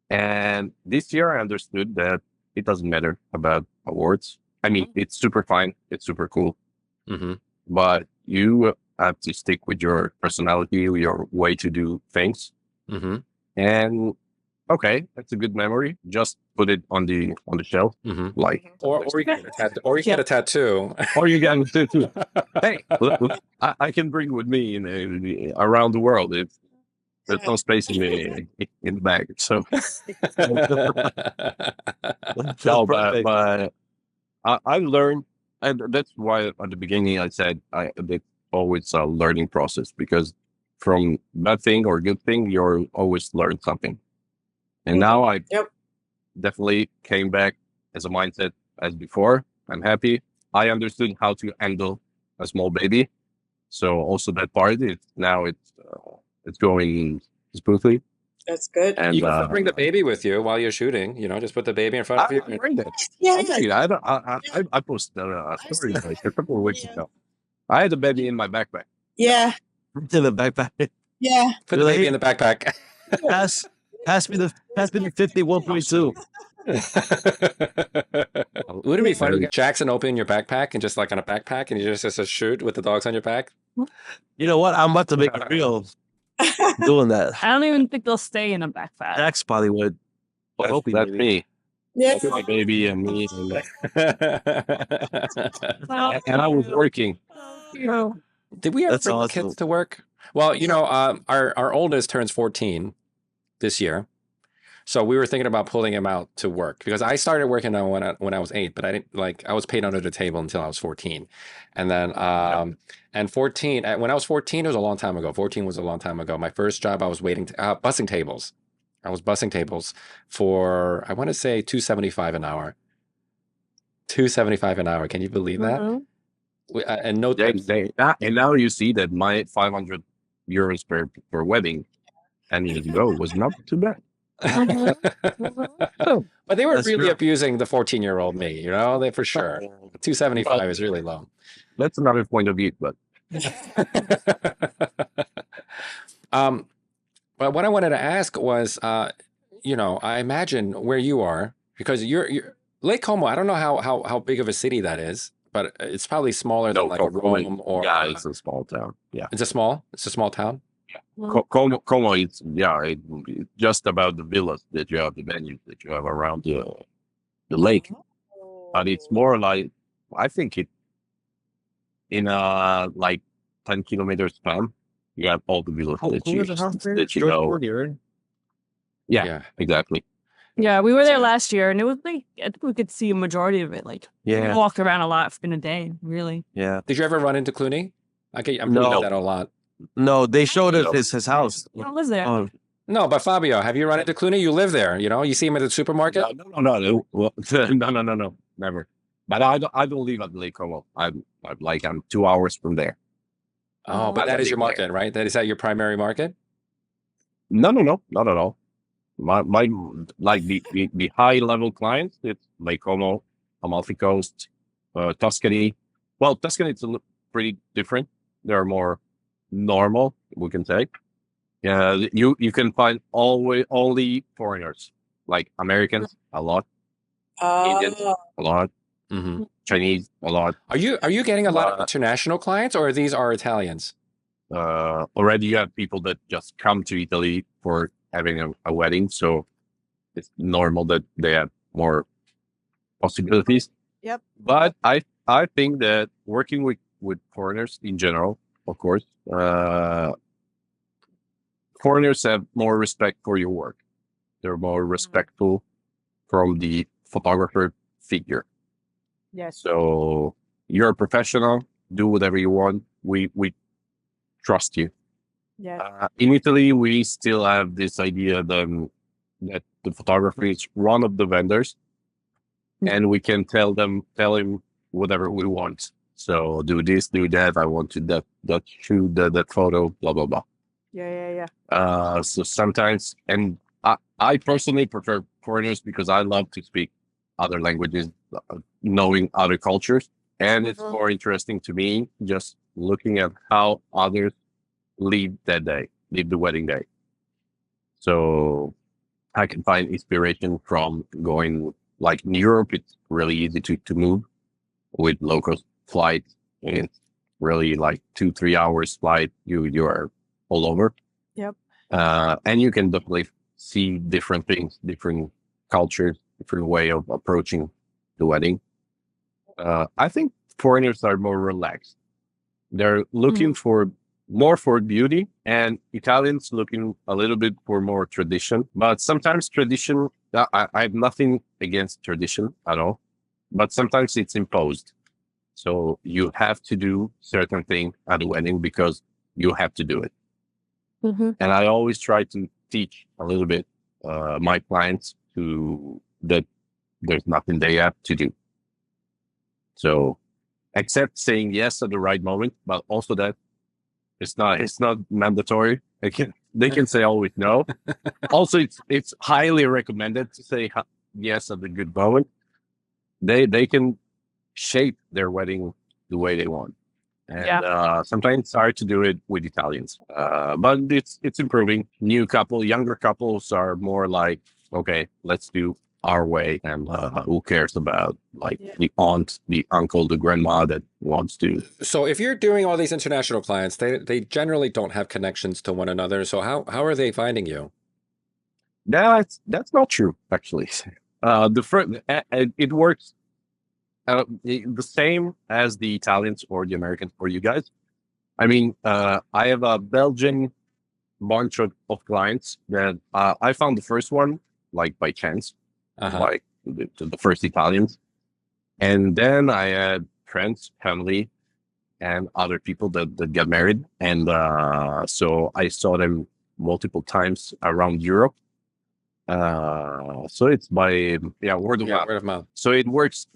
And this year I understood that it doesn't matter about awards. I mean, it's super fine. It's super cool. But you have to stick with your personality, your way to do things. And okay, that's a good memory. Just put it on the shelf, like or you get a tattoo, or you get a tattoo, or you get a tattoo. Hey, look, I can bring with me around the world. There's no space in the bag. So no, Perfect. but I learned, and that's why at the beginning I said it's always a learning process, because from bad thing or good thing, you're always learn something. And now I Yep. definitely came back as a mindset as before. I'm happy. I understood how to handle a small baby. So also that part is now it's going smoothly. That's good. And You can still bring the baby with you while you're shooting. Just put the baby in front of you. I bring it. Yeah. I posted a story like a couple of weeks ago. I had a baby in my backpack. Yeah. To the backpack. Yeah. Put the baby in the backpack. Pass me the 51.2. Would it be funny to get Jackson open your backpack and just like on a backpack and you just shoot with the dogs on your back? You know what? I'm about to make a reel doing that. I don't even think they'll stay in a backpack. Jax probably would. That's me. Yeah. That's my baby and me. And I was working. Did we ever That's bring awesome. kids to work? Well, our oldest turns 14 this year. So we were thinking about pulling him out to work because I started working when I was 8, but I didn't I was paid under the table until I was 14. And then and 14 when I was 14, it was a long time ago. 14 was a long time ago. My first job I was waiting bussing tables. I was bussing tables for I want to say $2.75 an hour. $2.75 an hour. Can you believe that? And no tips. And now you see that my 500 euros per wedding and years ago was not too bad. But they were That's really true. abusing the 14-year-old me, they for sure. 275 is really low. That's another point of view, but but what I wanted to ask was, I imagine where you are because you're Lake Como. I don't know how big of a city that is, but it's probably smaller than like a Rome or. Yeah, it's a small town. Yeah, it's a small town. Como is just about the villas that you have, the venues that you have around the lake, but it's more like I think it in a like 10 kilometers span. You have all the villas that you know. Yeah, exactly. Yeah, we were there last year, and it was like I think we could see a majority of it. Like, we walked around a lot in a day. Really. Yeah. Did you ever run into Clooney? I'm No. doing that a lot. No, they showed us his house. You don't live there. Oh, No, but Fabio, have you run into Clooney? You live there. You see him at the supermarket. No. Well, no, never. But I don't live at Lake Como. I'm 2 hours from there. Oh, but that is your market, right? Is that your primary market? No, not at all. My like the high level clients, it's Lake Como, Amalfi Coast, Tuscany. Well, Tuscany it's pretty different. They're more normal, we can say. Yeah, you can find only foreigners, like Americans a lot, Indians a lot, Mm-hmm. Chinese a lot. Are you getting a lot of international clients, or these are Italians? Already you have people that just come to Italy for having a wedding, so it's normal that they have more possibilities. Yep. But I think that working with foreigners in general, of course, foreigners have more respect for your work. They're more respectful from the photographer figure. Yes. So you're a professional. Do whatever you want. We trust you. Yeah. In Italy, we still have this idea that the photographer is one of the vendors, and we can tell him whatever we want. So do this, do that. I want to that shoot that photo. Blah blah blah. Yeah. So sometimes, and I personally prefer foreigners because I love to speak other languages, knowing other cultures, and it's more interesting to me just looking at how others live the wedding day. So I can find inspiration from going, like in Europe, it's really easy to move with local flights. And it's really like 2-3 hours flight. You are all over. Yep. And you can definitely see different things, different cultures, different way of approaching the wedding. I think foreigners are more relaxed. They're looking for more for beauty, and Italians looking a little bit for more tradition. But sometimes tradition, I have nothing against tradition at all, but sometimes it's imposed. So you have to do certain thing at a wedding because you have to do it. Mhm. And I always try to teach a little bit my clients that there's nothing they have to do. So except saying yes at the right moment, but also that it's not mandatory. They can say always no. Also, it's highly recommended to say yes at the good moment. They can shape their wedding the way they want. And sometimes it's hard to do it with Italians, but it's improving. Younger couples are more like, okay, let's do our way, and who cares about the aunt, the uncle, the grandma that wants to. So if you're doing all these international clients, they generally don't have connections to one another. So how are they finding you? That's not true, actually. It works the same as the Italians or the Americans for you guys. I mean, I have a Belgian bunch of clients that I found the first one like by chance, like the first Italians, and then I had friends, family, and other people that get married, and so I saw them multiple times around Europe. So it's by word of mouth. Word of mouth. So it works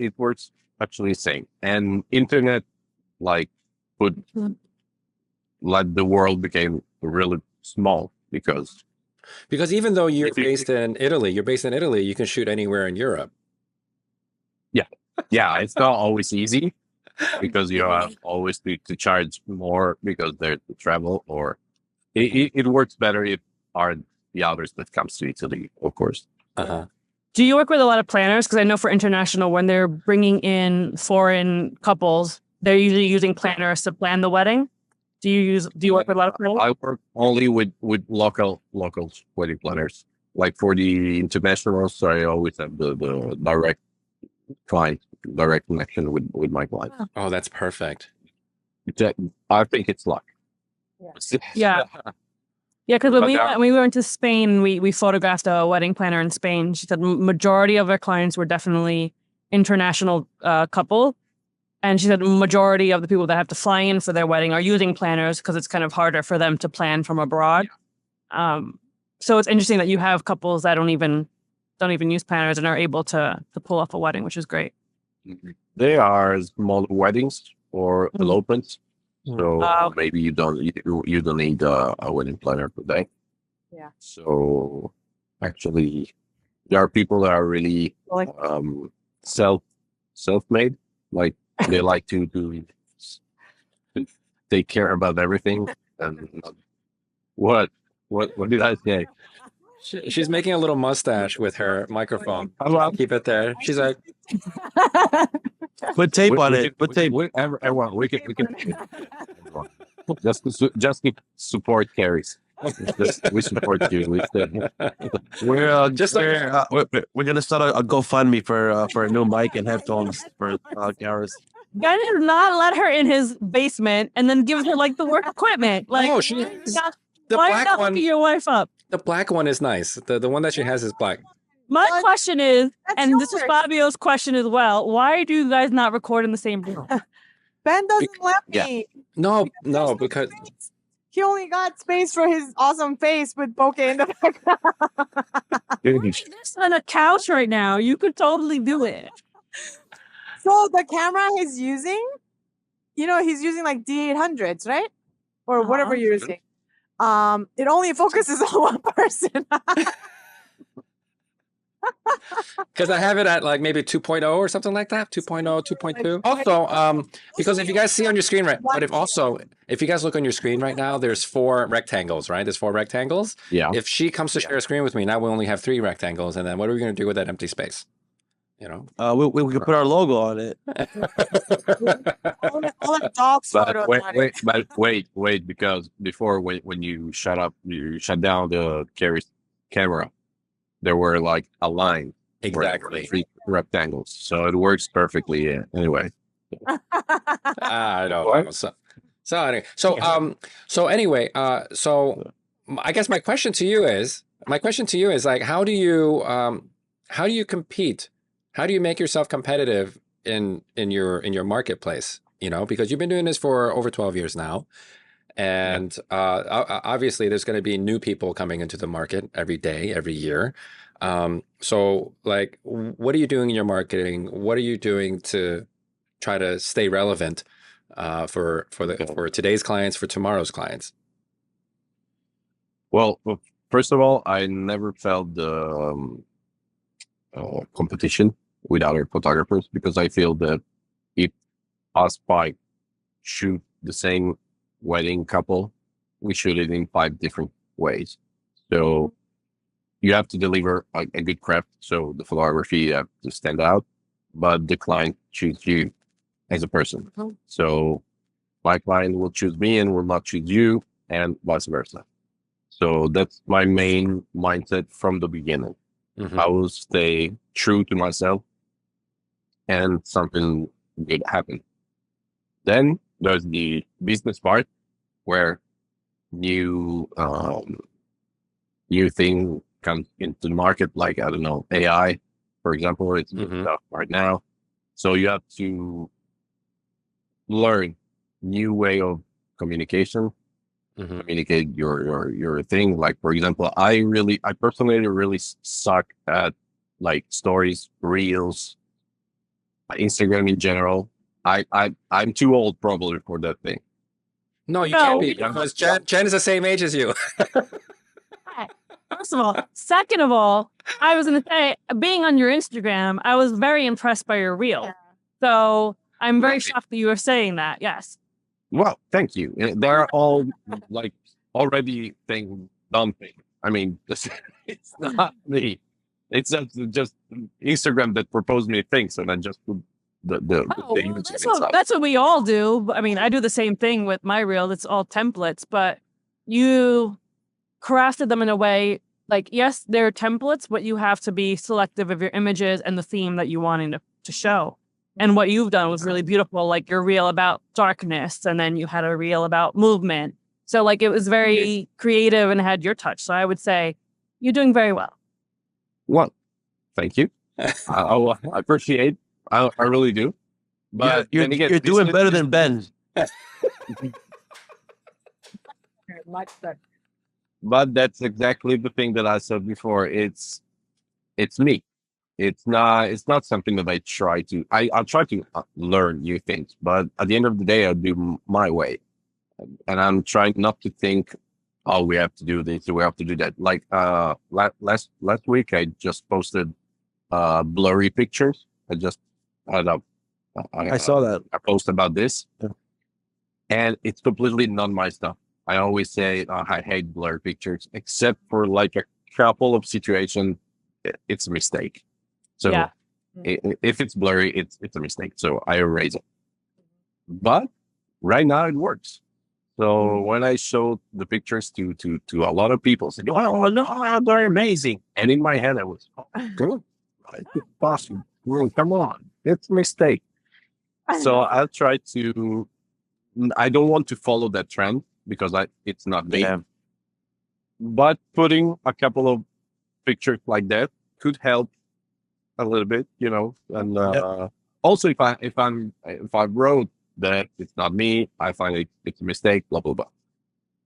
actually same. And internet put the world became really small because even though you're based in Italy, you can shoot anywhere in Europe. Yeah, it's not always easy because you have always to charge more because there's the travel, or it works better if are the others that comes to Italy, of course. Do you work with a lot of planners? Because I know for international, when they're bringing in foreign couples, they're usually using planners to plan the wedding. Do you work with a lot of planners? I work only with local wedding planners. Like for the internationals, I always have the direct connection with my client. Oh, that's perfect. I think it's luck. Yeah. Yeah, because when we went to Spain, we photographed a wedding planner in Spain. She said majority of her clients were definitely international couple. And she said majority of the people that have to fly in for their wedding are using planners because it's kind of harder for them to plan from abroad. So it's interesting that you have couples that don't even use planners and are able to pull off a wedding, which is great. They are small weddings or elopements. So maybe you don't need a wedding planner per day. Yeah. So actually, there are people that are really self-made. Like they like to take care about everything. And what did I say? She's making a little mustache with her microphone. Keep it there. She's like, Put tape on it. Put tape. Everyone, we can just support Karis. We support you. We're gonna start a GoFundMe for a new mic and headphones for Karis. Guy did not let her in his basement and then gives her the work equipment. The why black not one. hook your wife up? The black one is nice. The one that she has is black. My question is, and this is yours. Fabio's question as well, why do you guys not record in the same room? Ben doesn't let me. No, because He only got space for his awesome face with bokeh in the background. This on a couch right now. You could totally do it. So the camera he's using, he's using D800s, right? Or whatever you're using. It only focuses on one person. because I have it at maybe 2.0 or something like that, 2.0, 2.2. Also, because if you guys see on your screen if you guys look on your screen right now, there's 4 rectangles, right? There's 4 rectangles. Yeah. If she comes to share a screen with me, now we only have 3 rectangles. And then what are we going to do with that empty space? We could put our logo on it. all the dogs photos. Wait, because before when you shut down the camera, there were a line. Exactly. 3 rectangles. So it works perfectly. Yeah. Anyway. I don't know. So anyway, I guess my question to you is like, how do you compete? How do you make yourself competitive in your marketplace? You know, because you've been doing this for over 12 years now. And obviously, there's going to be new people coming into the market every day, every year. So, like, what are you doing in your marketing? What are you doing to try to stay relevant for today's clients, for tomorrow's clients? Well, first of all, I never felt the competition with other photographers, because I feel that if us five shoot the same wedding couple, we shoot it in 5 different ways. So you have to deliver a good craft, so the photography have to stand out, but the client choose you as a person. So my client will choose me and will not choose you, and vice versa. So that's my main mindset from the beginning. I will stay true to myself, and something good happen. Then there's the business part, where new thing comes into the market, like, I don't know, AI, for example, it's stuff right now. So you have to learn new way of communication, communicate your thing. Like, for example, I personally really suck at like stories, reels, Instagram in general. I'm too old probably for that thing. No, you can't be, because Jenn is the same age as you. First of all. Second of all, I was going to say, being on your Instagram, I was very impressed by your reel. So I'm very shocked that you were saying that. Yes. Well, thank you. They're all like already dumb thing. I mean, it's not me. It's just Instagram that proposed me things, and I just put the image inside. That's what we all do. I mean, I do the same thing with my reel. It's all templates, but you crafted them in a way, like, yes, they're templates, but you have to be selective of your images and the theme that you wanting to show. And what you've done was really beautiful, like your reel about darkness, and then you had a reel about movement. So, like, it was very creative and had your touch. So I would say you're doing very well. Well, thank you. I appreciate. I really do. But you're doing better than Ben. Much better. But that's exactly the thing that I said before. It's me. It's not something that I try to. I'll try to learn new things, but at the end of the day, I'll do my way, and I'm trying not to think, oh, we have to do this, we have to do that. Like last week, I just posted blurry pictures. I saw that. I posted about this, and it's completely not my stuff. I always say I hate blur pictures, except for like a couple of situations. It's a mistake. So if it's blurry, it's a mistake. So I erase it. But right now it works. So when I showed the pictures to a lot of people, said, "Oh no, they're amazing!" And in my head, I was, "Oh, good, it's possible. Well, come on, it's a mistake." So I'll try to. I don't want to follow that trend, because it's not me. Yeah. But putting a couple of pictures like that could help a little bit, you know. And also, if I wrote that it's not me, I find it's a mistake, blah blah blah.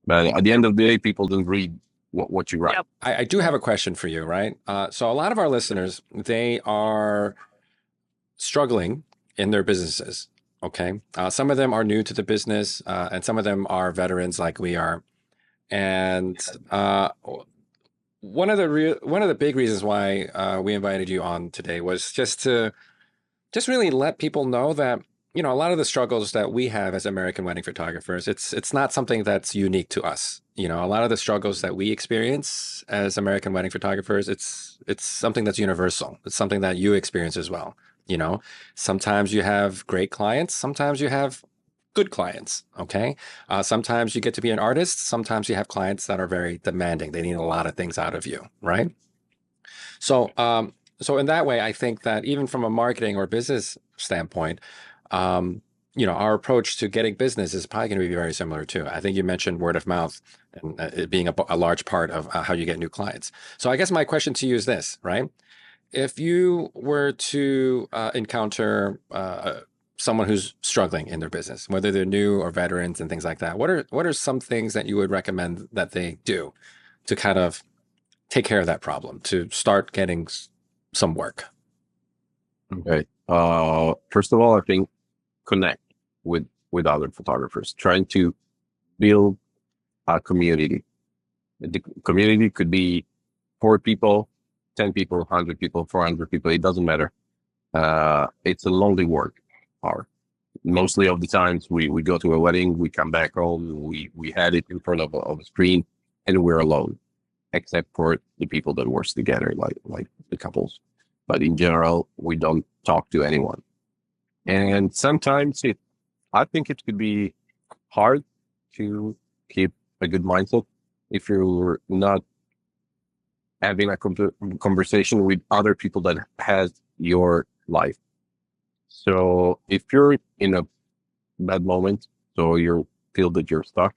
But at the end of the day, people don't read what you write. Yep. I do have a question for you, right? So a lot of our listeners, they are struggling in their businesses. Okay, some of them are new to the business, and some of them are veterans like we are. And one of the big reasons why we invited you on today was just to really let people know that, you know, a lot of the struggles that we have as American wedding photographers, it's not something that's unique to us. You know, a lot of the struggles that we experience as American wedding photographers, it's something that's universal. It's something that you experience as well. You know, sometimes you have great clients, sometimes you have good clients. Okay. Sometimes you get to be an artist. Sometimes you have clients that are very demanding. They need a lot of things out of you. Right. So, so in that way, I think that even from a marketing or business standpoint, our approach to getting business is probably going to be very similar too. I think you mentioned word of mouth and it being a large part of how you get new clients. So I guess my question to you is this, right? If you were to encounter someone who's struggling in their business, whether they're new or veterans and things like that, what are some things that you would recommend that they do to kind of take care of that problem, to start getting some work? Okay. First of all, I think connect with other photographers, trying to build a community. The community could be 4 people, 10 people, 100 people, 400 people. It doesn't matter. It's a lonely work hour. Mostly of the times we go to a wedding, we come back home, we had it in front of a screen, and we're alone, except for the people that work together, like the couples. But in general, we don't talk to anyone. And sometimes I think it could be hard to keep a good mindset if you're not having a conversation with other people that has your life. So if you're in a bad moment, so you feel that you're stuck,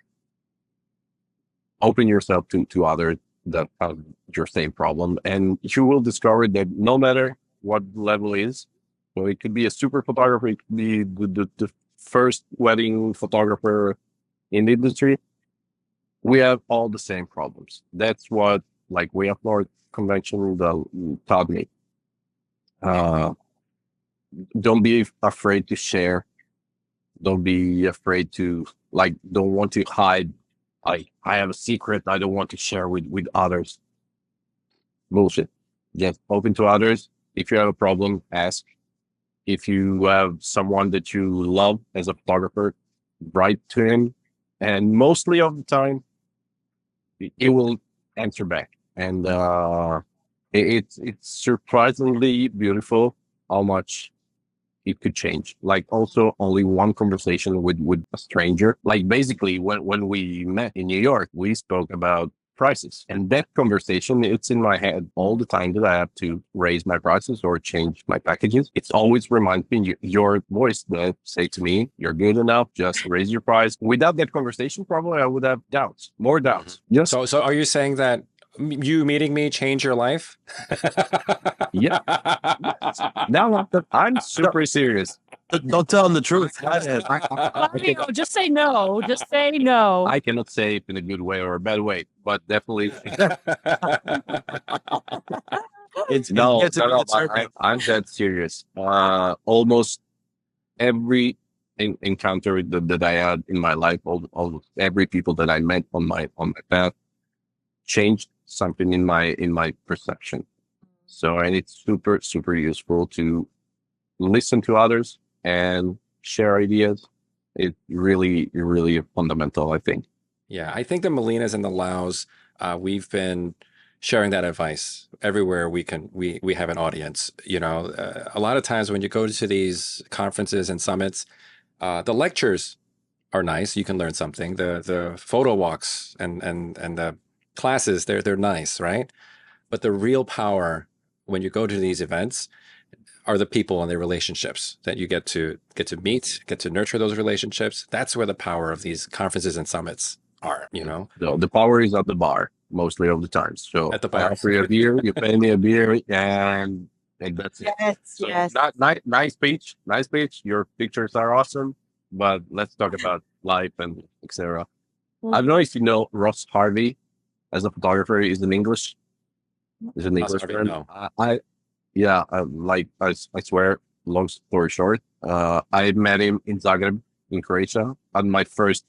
open yourself to others that have your same problem, and you will discover that no matter what level is, so it could be a super photographer, it could be the first wedding photographer in the industry, we have all the same problems. That's what Way Up North convention taught me. Don't be afraid to share. Don't be afraid to don't want to hide. I have a secret I don't want to share with others. Bullshit. Just open to others. If you have a problem, ask. If you have someone that you love as a photographer, write to him. And mostly of the time, it will answer back. And it's surprisingly beautiful how much it could change. Also only one conversation with a stranger. Basically when we met in New York, we spoke about prices, and that conversation, it's in my head all the time that I have to raise my prices or change my packages. It's always reminds me your voice that say to me, you're good enough, just raise your price. Without that conversation, probably I would have doubts, more doubts. Yes. So are you saying that you meeting me changed your life? Yeah. Now I'm super serious. Don't tell him the truth. Fabio, just say no. Just say no. I cannot say it in a good way or a bad way, but definitely. I'm that serious. Almost every encounter that I had in my life, almost every people that I met on my path changed something in my perception. So, and it's super, super useful to listen to others and share ideas. It's really, really fundamental, I think. Yeah, I think the Molinas and the Laos, we've been sharing that advice everywhere we have an audience. A lot of times when you go to these conferences and summits, the lectures are nice. You can learn something. The photo walks and the classes, they're nice, right? But the real power when you go to these events are the people and their relationships that you get to meet, get to nurture those relationships. That's where the power of these conferences and summits are, So the power is at the bar mostly of the time. So at the bar, I offer you a beer, you pay me a beer, and that's it. Yes, So yes. nice speech. Your pictures are awesome, but let's talk about life and etc. I don't know if you know Ross Harvey as a photographer. He's an English. He's an English friend. No. I swear, long story short, I met him in Zagreb in Croatia at my first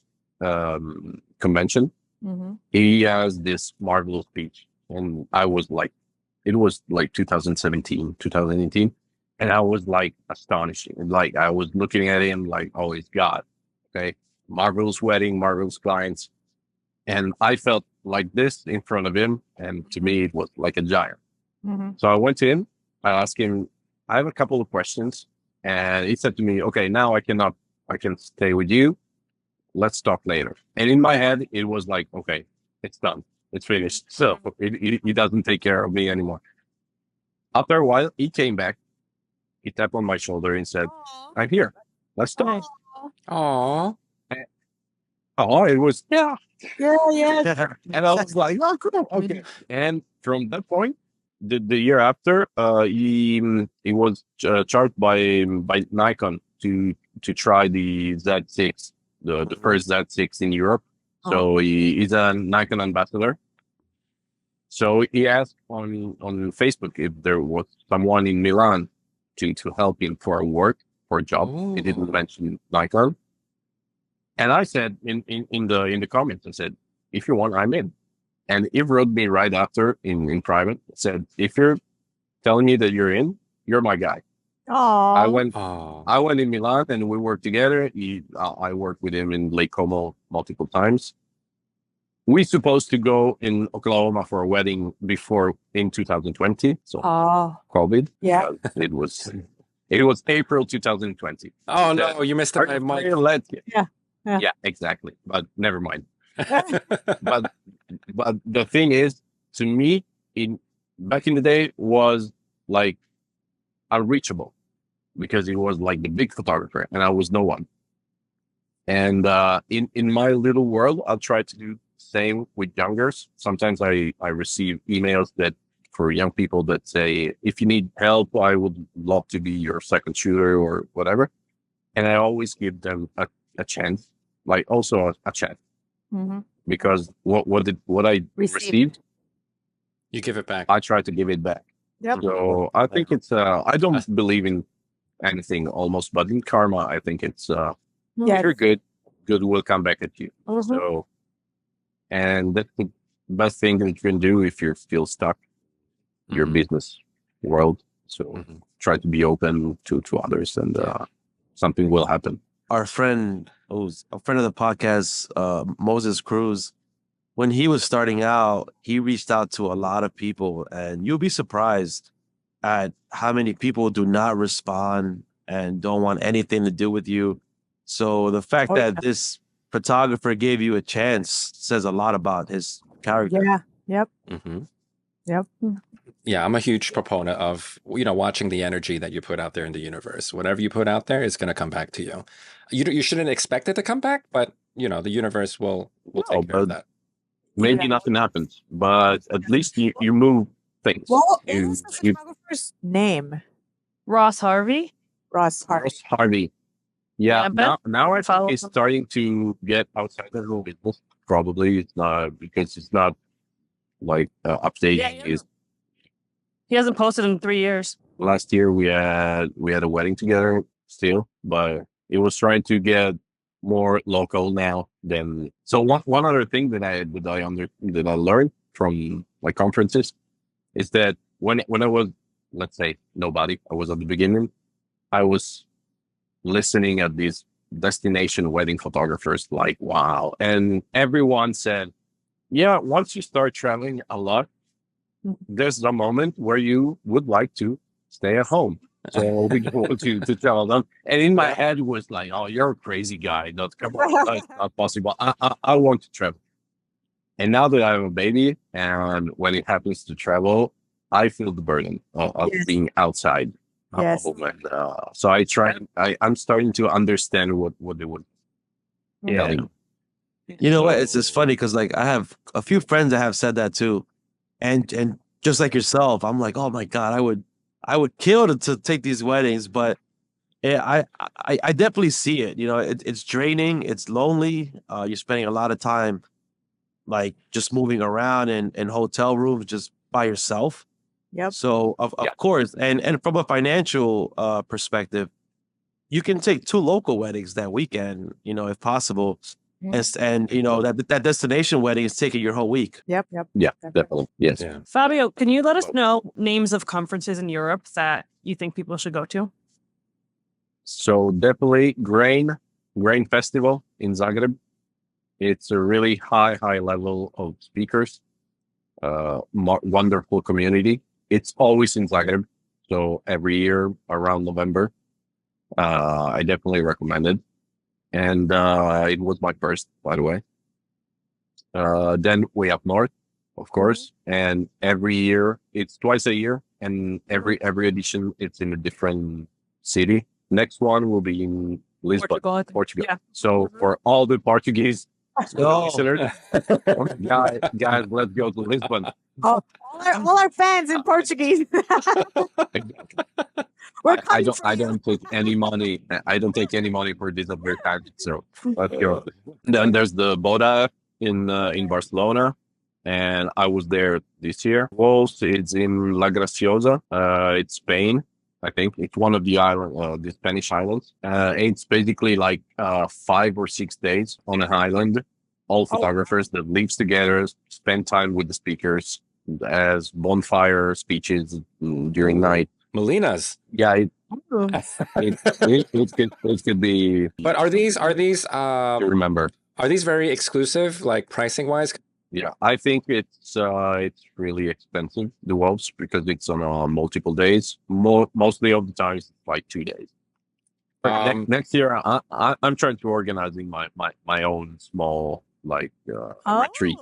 convention. Mm-hmm. He has this marvelous speech, and I was it was 2017, 2018, and I was astonished. I was looking at him oh, he's God. Okay, marvelous wedding, marvelous clients, and I felt like this in front of him, and to me it was like a giant. Mm-hmm. So I went in, I asked him, I have a couple of questions, and he said to me, okay, now I can stay with you. Let's talk later. And in my head, it was okay, it's done. It's finished. So he doesn't take care of me anymore. After a while, he came back. He tapped on my shoulder and said, I'm here. Let's talk. Aw. Oh, it was Yeah. and I was like, oh, cool, okay. And from that point, the year after, he was charged by Nikon to try the Z6, the first Z6 in Europe. So he's a Nikon ambassador. So he asked on Facebook if there was someone in Milan to help him for a job. He didn't mention Nikon. And I said in the comments, I said, if you want, I'm in. And he wrote me right after in private, said, if you're telling me that you're in, you're my guy. Oh. I went in Milan and we worked together. I worked with him in Lake Como multiple times. We supposed to go in Oklahoma for a wedding before in 2020. So COVID. Yeah. It was April 2020. Oh no, you missed it by a month. Yeah, exactly. But never mind. but the thing is, to me, back in the day was like unreachable because he was like the big photographer and I was no one. And in my little world, I'll try to do same with youngers. Sometimes I receive emails that for young people that say, if you need help, I would love to be your second shooter or whatever. And I always give them a chance, like also a chance. Mm-hmm. Because what I received, you give it back. I try to give it back. Yep. So I think it's I don't believe in anything almost, but in karma, I think it's if you're good will come back at you. So, and that's the best thing that you can do if you're still stuck in your business world. So try to be open to others, and something will happen. Our friend, who's a friend of the podcast, Moses Cruz, when he was starting out, he reached out to a lot of people, and you'll be surprised at how many people do not respond and don't want anything to do with you. So the fact that this photographer gave you a chance says a lot about his character. Yeah. Yep. Yep. Yeah, I'm a huge proponent of, watching the energy that you put out there in the universe. Whatever you put out there is going to come back to you. You shouldn't expect it to come back, but the universe will take care of that. Maybe nothing happens, but at least you move things. Well, what is the photographer's name? Ross Harvey. Ross Harvey. Yeah, Yeah, now I think it's starting to get outside the rule business. Probably it's not because it's not like updating. He hasn't posted in 3 years. Last year we had a wedding together still, but it was trying to get more local now than. So one other thing that I learned from my conferences is that when I was, let's say, nobody, I was at the beginning, I was listening at these destination wedding photographers like, wow. And everyone said, yeah, once you start traveling a lot, there's a moment where you would like to stay at home. So we go to travel them. And in my head was like, oh, you're a crazy guy. Come on, that's not possible. I want to travel. And now that I have a baby, and when it happens to travel, I feel the burden of being outside. Yes. So I'm starting to understand what they would. Yeah. You know what? It's just funny because like I have a few friends that have said that too, and just like yourself, I'm like, oh my god, I would kill to take these weddings, but I definitely see it. It's draining, it's lonely. You're spending a lot of time like just moving around in hotel rooms just by yourself. Yep. So of course, and from a financial perspective, you can take 2 local weddings that weekend, if possible. And that destination wedding is taking your whole week. Yep. Yeah, definitely. Yes. Yeah. Fabio, can you let us know names of conferences in Europe that you think people should go to? So definitely Grain Festival in Zagreb. It's a really high level of speakers. Wonderful community. It's always in Zagreb. So every year around November, I definitely recommend it. And it was my first, by the way. Then way up north, of course. And every year, it's twice a year. And every edition, it's in a different city. Next one will be in Lisbon, Portugal, I think. Portugal. Yeah. So for all the Portuguese Oh. listeners, guys, let's go to Lisbon. All our fans in Portuguese. We're I coming for I you. don't take any money. I don't take any money for this advertisement. So let's go. Then there's the Boda in Barcelona, and I was there this year. It's in La Graciosa. It's Spain. I think it's one of the the Spanish islands. It's basically like 5 or 6 days on an island. All photographers that lives together, spend time with the speakers, as bonfire speeches during night. Molinas. Yeah, it could be. But are these To remember. are these very exclusive, like pricing wise? Yeah, I think it's really expensive, the wolves, because it's on multiple days. Mostly of the times, it's like 2 days. Next year, I'm trying to organizing my own small retreat,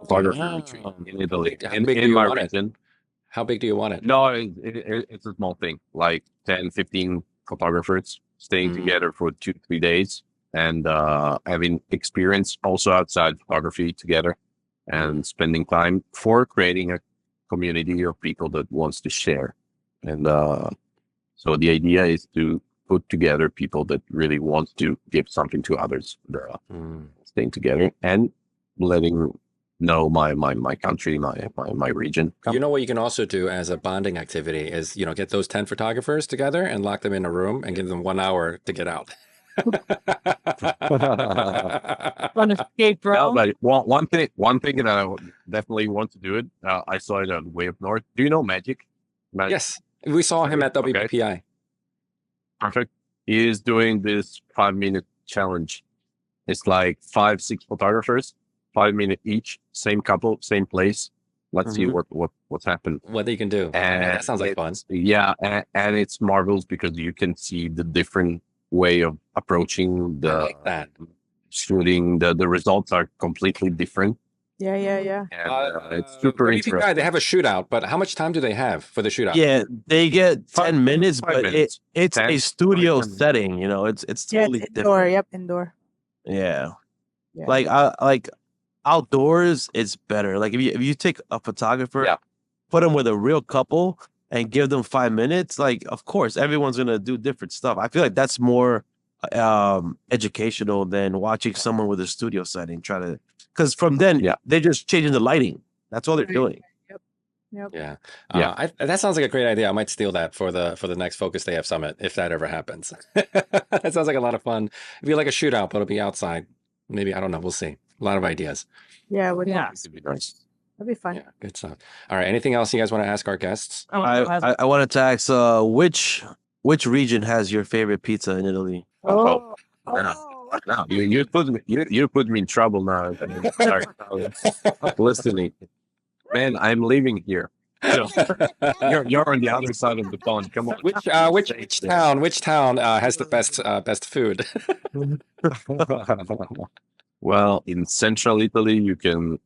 photography retreat in Italy, How big do in you my want it? region. How big do you want it? No, it's a small thing, like 10, 15 photographers staying together for 2-3 days and having experience also outside photography together and spending time for creating a community of people that wants to share. And so the idea is to put together people that really want to give something to others. Staying together and letting know my country, my region. You know what you can also do as a bonding activity is, get those 10 photographers together and lock them in a room and give them 1 hour to get out. Run escape room. But one thing that I would definitely want to do it. I saw it on Way Up North. Do you know Magic? Yes, we saw him at WPI. Perfect. He is doing this 5-minute challenge. It's like 5-6 photographers, 5 minutes each, same couple, same place. Let's see what's happened. What you can do. And that sounds like fun. Yeah, and it's marvelous because you can see the different way of approaching I like that. shooting. The results are completely different. Yeah. And it's super WPI, interesting. they have a shootout, but how much time do they have for the shootout? Yeah, they get 10 5 minutes, 5 but minutes. it's 10, a studio 5 minutes. setting. It's totally it's different. indoor. Yep, indoor. Yeah. Yeah. Like outdoors, it's better. Like if you take a photographer, Yeah. put them with a real couple and give them 5 minutes, like of course everyone's gonna do different stuff. I feel like that's more educational than watching someone with a studio setting because from then they're just changing the lighting. That's all they're doing. Yeah. Yeah. That sounds like a great idea. I might steal that for the next Focus Day F Summit if that ever happens. That sounds like a lot of fun. It'd be like a shootout, but it'll be outside. Maybe, I don't know. We'll see. A lot of ideas. Yeah, It'd be nice. that'd be fun. Yeah, good stuff. All right. Anything else you guys want to ask our guests? I wanted to ask which region has your favorite pizza in Italy? Oh. No, you put me in trouble now. Sorry. Listening, man, I'm leaving here. So, you're on the other side of the pond. Come on. Which town has the best food? Well, in central Italy, you can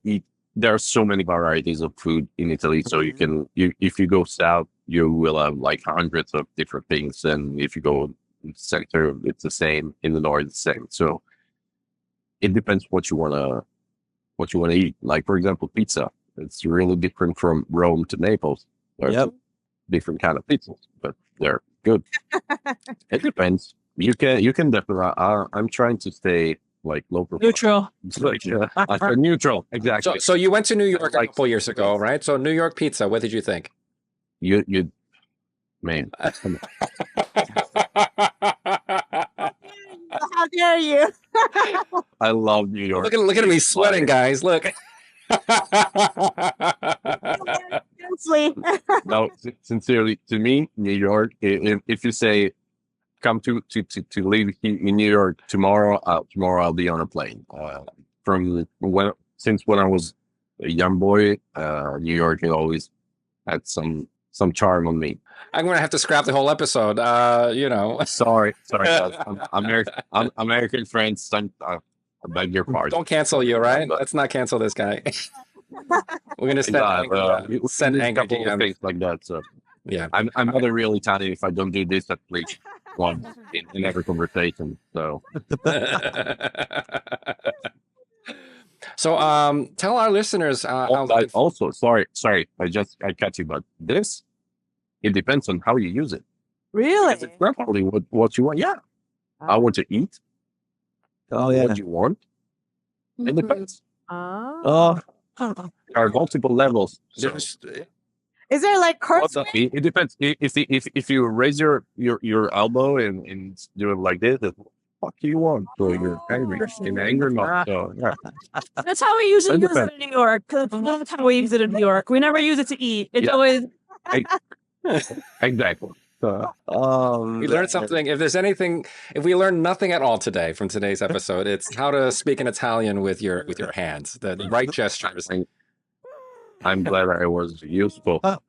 eat. There are so many varieties of food in Italy, so if you go south, you will have like hundreds of different things, and if you go center, it's the same. In the north, it's the same. So it depends what you wanna eat. Like for example, pizza. It's really different from Rome to Naples. There's different kind of pizzas, but they're good. It depends. You can definitely. I'm trying to stay like local. Neutral. Neutral, exactly. So you went to New York a couple years ago, right? So New York pizza. What did you think? You man. How dare you? I love New York. Look at me sweating, guys. Look. Seriously. No, sincerely, to me, New York. If you say come to live in New York tomorrow, I'll be on a plane. Since when I was a young boy, New York had always had some charm on me. I'm gonna have to scrap the whole episode. Sorry, guys. I'm American friends. I beg your pardon. Don't cancel you, right? Let's not cancel this guy. We're gonna send anger couple of DMs. things like that. So Yeah. I'm not a real Italian if I don't do this. Please. one in every conversation. So So tell our listeners how they can also, sorry, I cut you, but this, it depends on how you use it. Really? Because it's not only what you want. Yeah, I want to eat. Oh yeah. What you want. It depends. Oh. Oh, There are multiple levels. So there's- Is there like curse? it depends. If you raise your elbow and do it like this, what the fuck you want? So you're angry. In anger, not. So yeah. That's how we usually It use it depends. in New York. 'Cause that's how we use it in New York. We never use it to eat. It's Yeah. always Exactly. So, we learned something. If we learned nothing at all today from today's episode, it's how to speak in Italian with your hands, the right gestures. I'm glad I was useful. All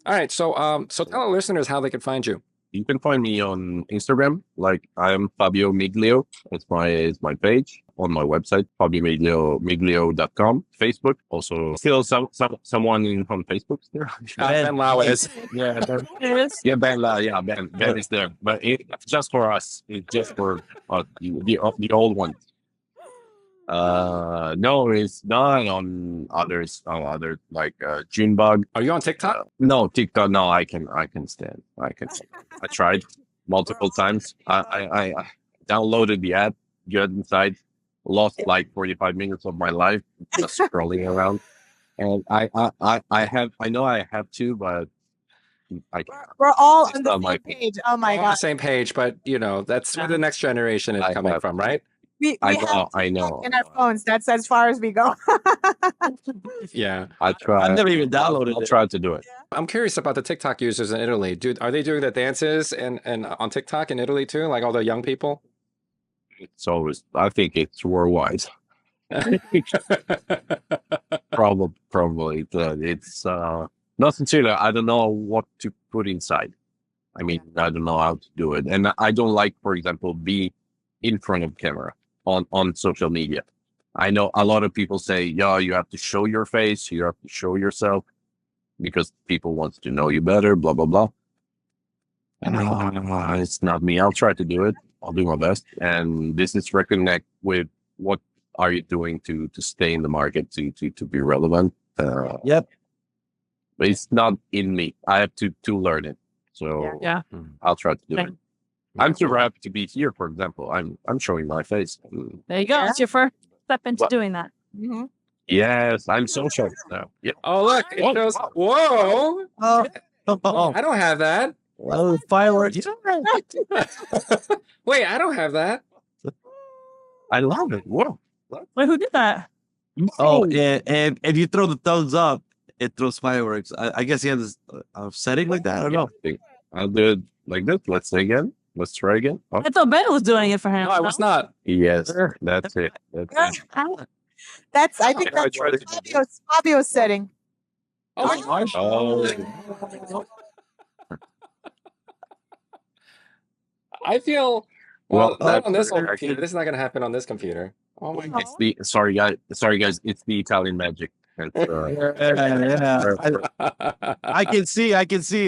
right, so tell our listeners how they can find you. You can find me on Instagram. Like I'm Fabio Miglio. It's my page on my website, FabioMiglio.com. Facebook. Also, still someone on Facebook there. Ben Lau is. Yeah, is. yeah, Ben is there, but it's just for us. It's just for the old ones. No, it's not on others. On other like Junebug. Are you on TikTok? No, TikTok. No, I can stand. I tried multiple times. I downloaded the app, got inside, lost like 45 minutes of my life just scrolling around. And I know I have to, but I can't. We're all It's on the not my same page. Oh my On the god. same page, but that's where the next generation is I coming have- from, right? We I have know. TikTok in our phones. That's as far as we go. Yeah. I try. I've never even downloaded I'll it. try to do it. I'm curious about the TikTok users in Italy. Are they doing the dances and on TikTok in Italy too, like all the young people? It's always. I think it's worldwide. Probably. It's not sincerely. I don't know what to put inside. I mean, I don't know how to do it, and I don't like, for example, be in front of camera on social media. I know a lot of people say, "Yeah, you have to show your face, you have to show yourself, because people want to know you better." Blah blah blah. And it's not me. I'll try to do it. I'll do my best, and this is reconnect with what are you doing to stay in the market to be relevant. Yep. But it's not in me. I have to learn it. So Yeah. I'll try to do Okay. it. I'm super happy to be here. For example, I'm showing my face. There you go. Yeah. It's your first step into What? doing that. Mhm. Yes, I'm social now. Yeah. Oh, look, it Whoa, shows. wow. Whoa! Oh, I don't have that. well, fireworks. Wait, I don't have that. I love it. Whoa. Wait, who did that? Oh, yeah. And if you throw the thumbs up, it throws fireworks. I guess he has this setting like that. I don't know. I'll do it like this. Let's say again. Let's try again. Oh, I thought Ben was doing it for him. No, I was not. yes, that's it. That's it. That's I think Yeah, I that's tried to- Fabio's setting. Oh my gosh. Oh, I feel well, Well, not on this old I computer. can- This is not going to happen on this computer. Oh my god. it's the sorry guys. It's the Italian magic. It's, Yeah. I can see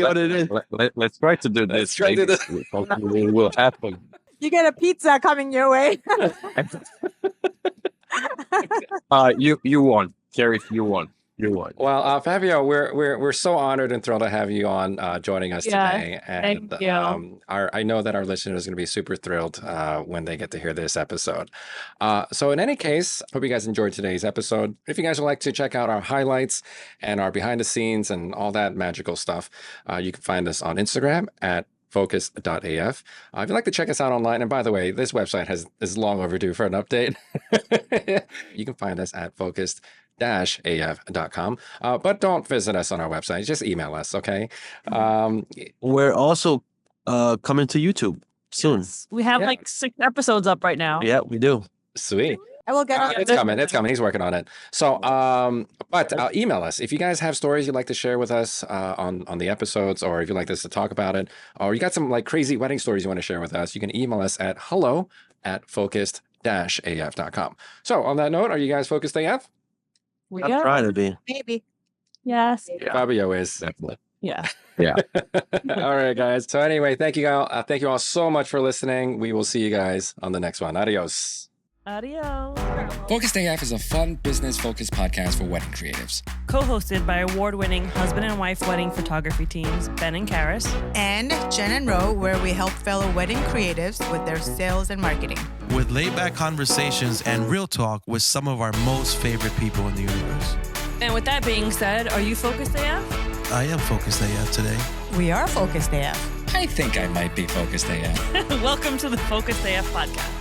what it is. let's try to do this. Let's try to do Maybe something will happen. You get a pizza coming your way. You won, Carrie. You won. You won. Well, Fabio, we're so honored and thrilled to have you on joining us Yeah, today. And thank you. I know that our listeners are going to be super thrilled when they get to hear this episode. So in any case, hope you guys enjoyed today's episode. If you guys would like to check out our highlights and our behind the scenes and all that magical stuff, you can find us on Instagram at focus.af. If you'd like to check us out online, and by the way, this website is long overdue for an update. You can find us at focus-af.com. But don't visit us on our website. Just email us, okay? We're also coming to YouTube soon. We have Yeah. like 6 episodes up right now. Yeah, we do. Sweet. I will get on It's it. coming. It's coming. He's working on it. So, but email us if you guys have stories you'd like to share with us on the episodes, or if you'd like us to talk about it, or you got some like crazy wedding stories you want to share with us. You can email us at hello@focused-af.com. So, on that note, are you guys focused AF? We I'm are. trying to be. Maybe. Yes. Yeah. Fabio is. Definitely. Yeah. Yeah. All right, guys. So anyway, thank you all. Thank you all so much for listening. We will see you guys on the next one. Adios. Adios. Focused AF is a fun, business-focused podcast for wedding creatives. Co-hosted by award-winning husband and wife wedding photography teams Ben and Karis. And Jenn Ro, where we help fellow wedding creatives with their sales and marketing. With laid-back conversations and real talk with some of our most favorite people in the universe. And with that being said, are you focused AF? I am Focused AF today. We are Focused AF. I think I might be Focused AF. Welcome to the Focused AF podcast.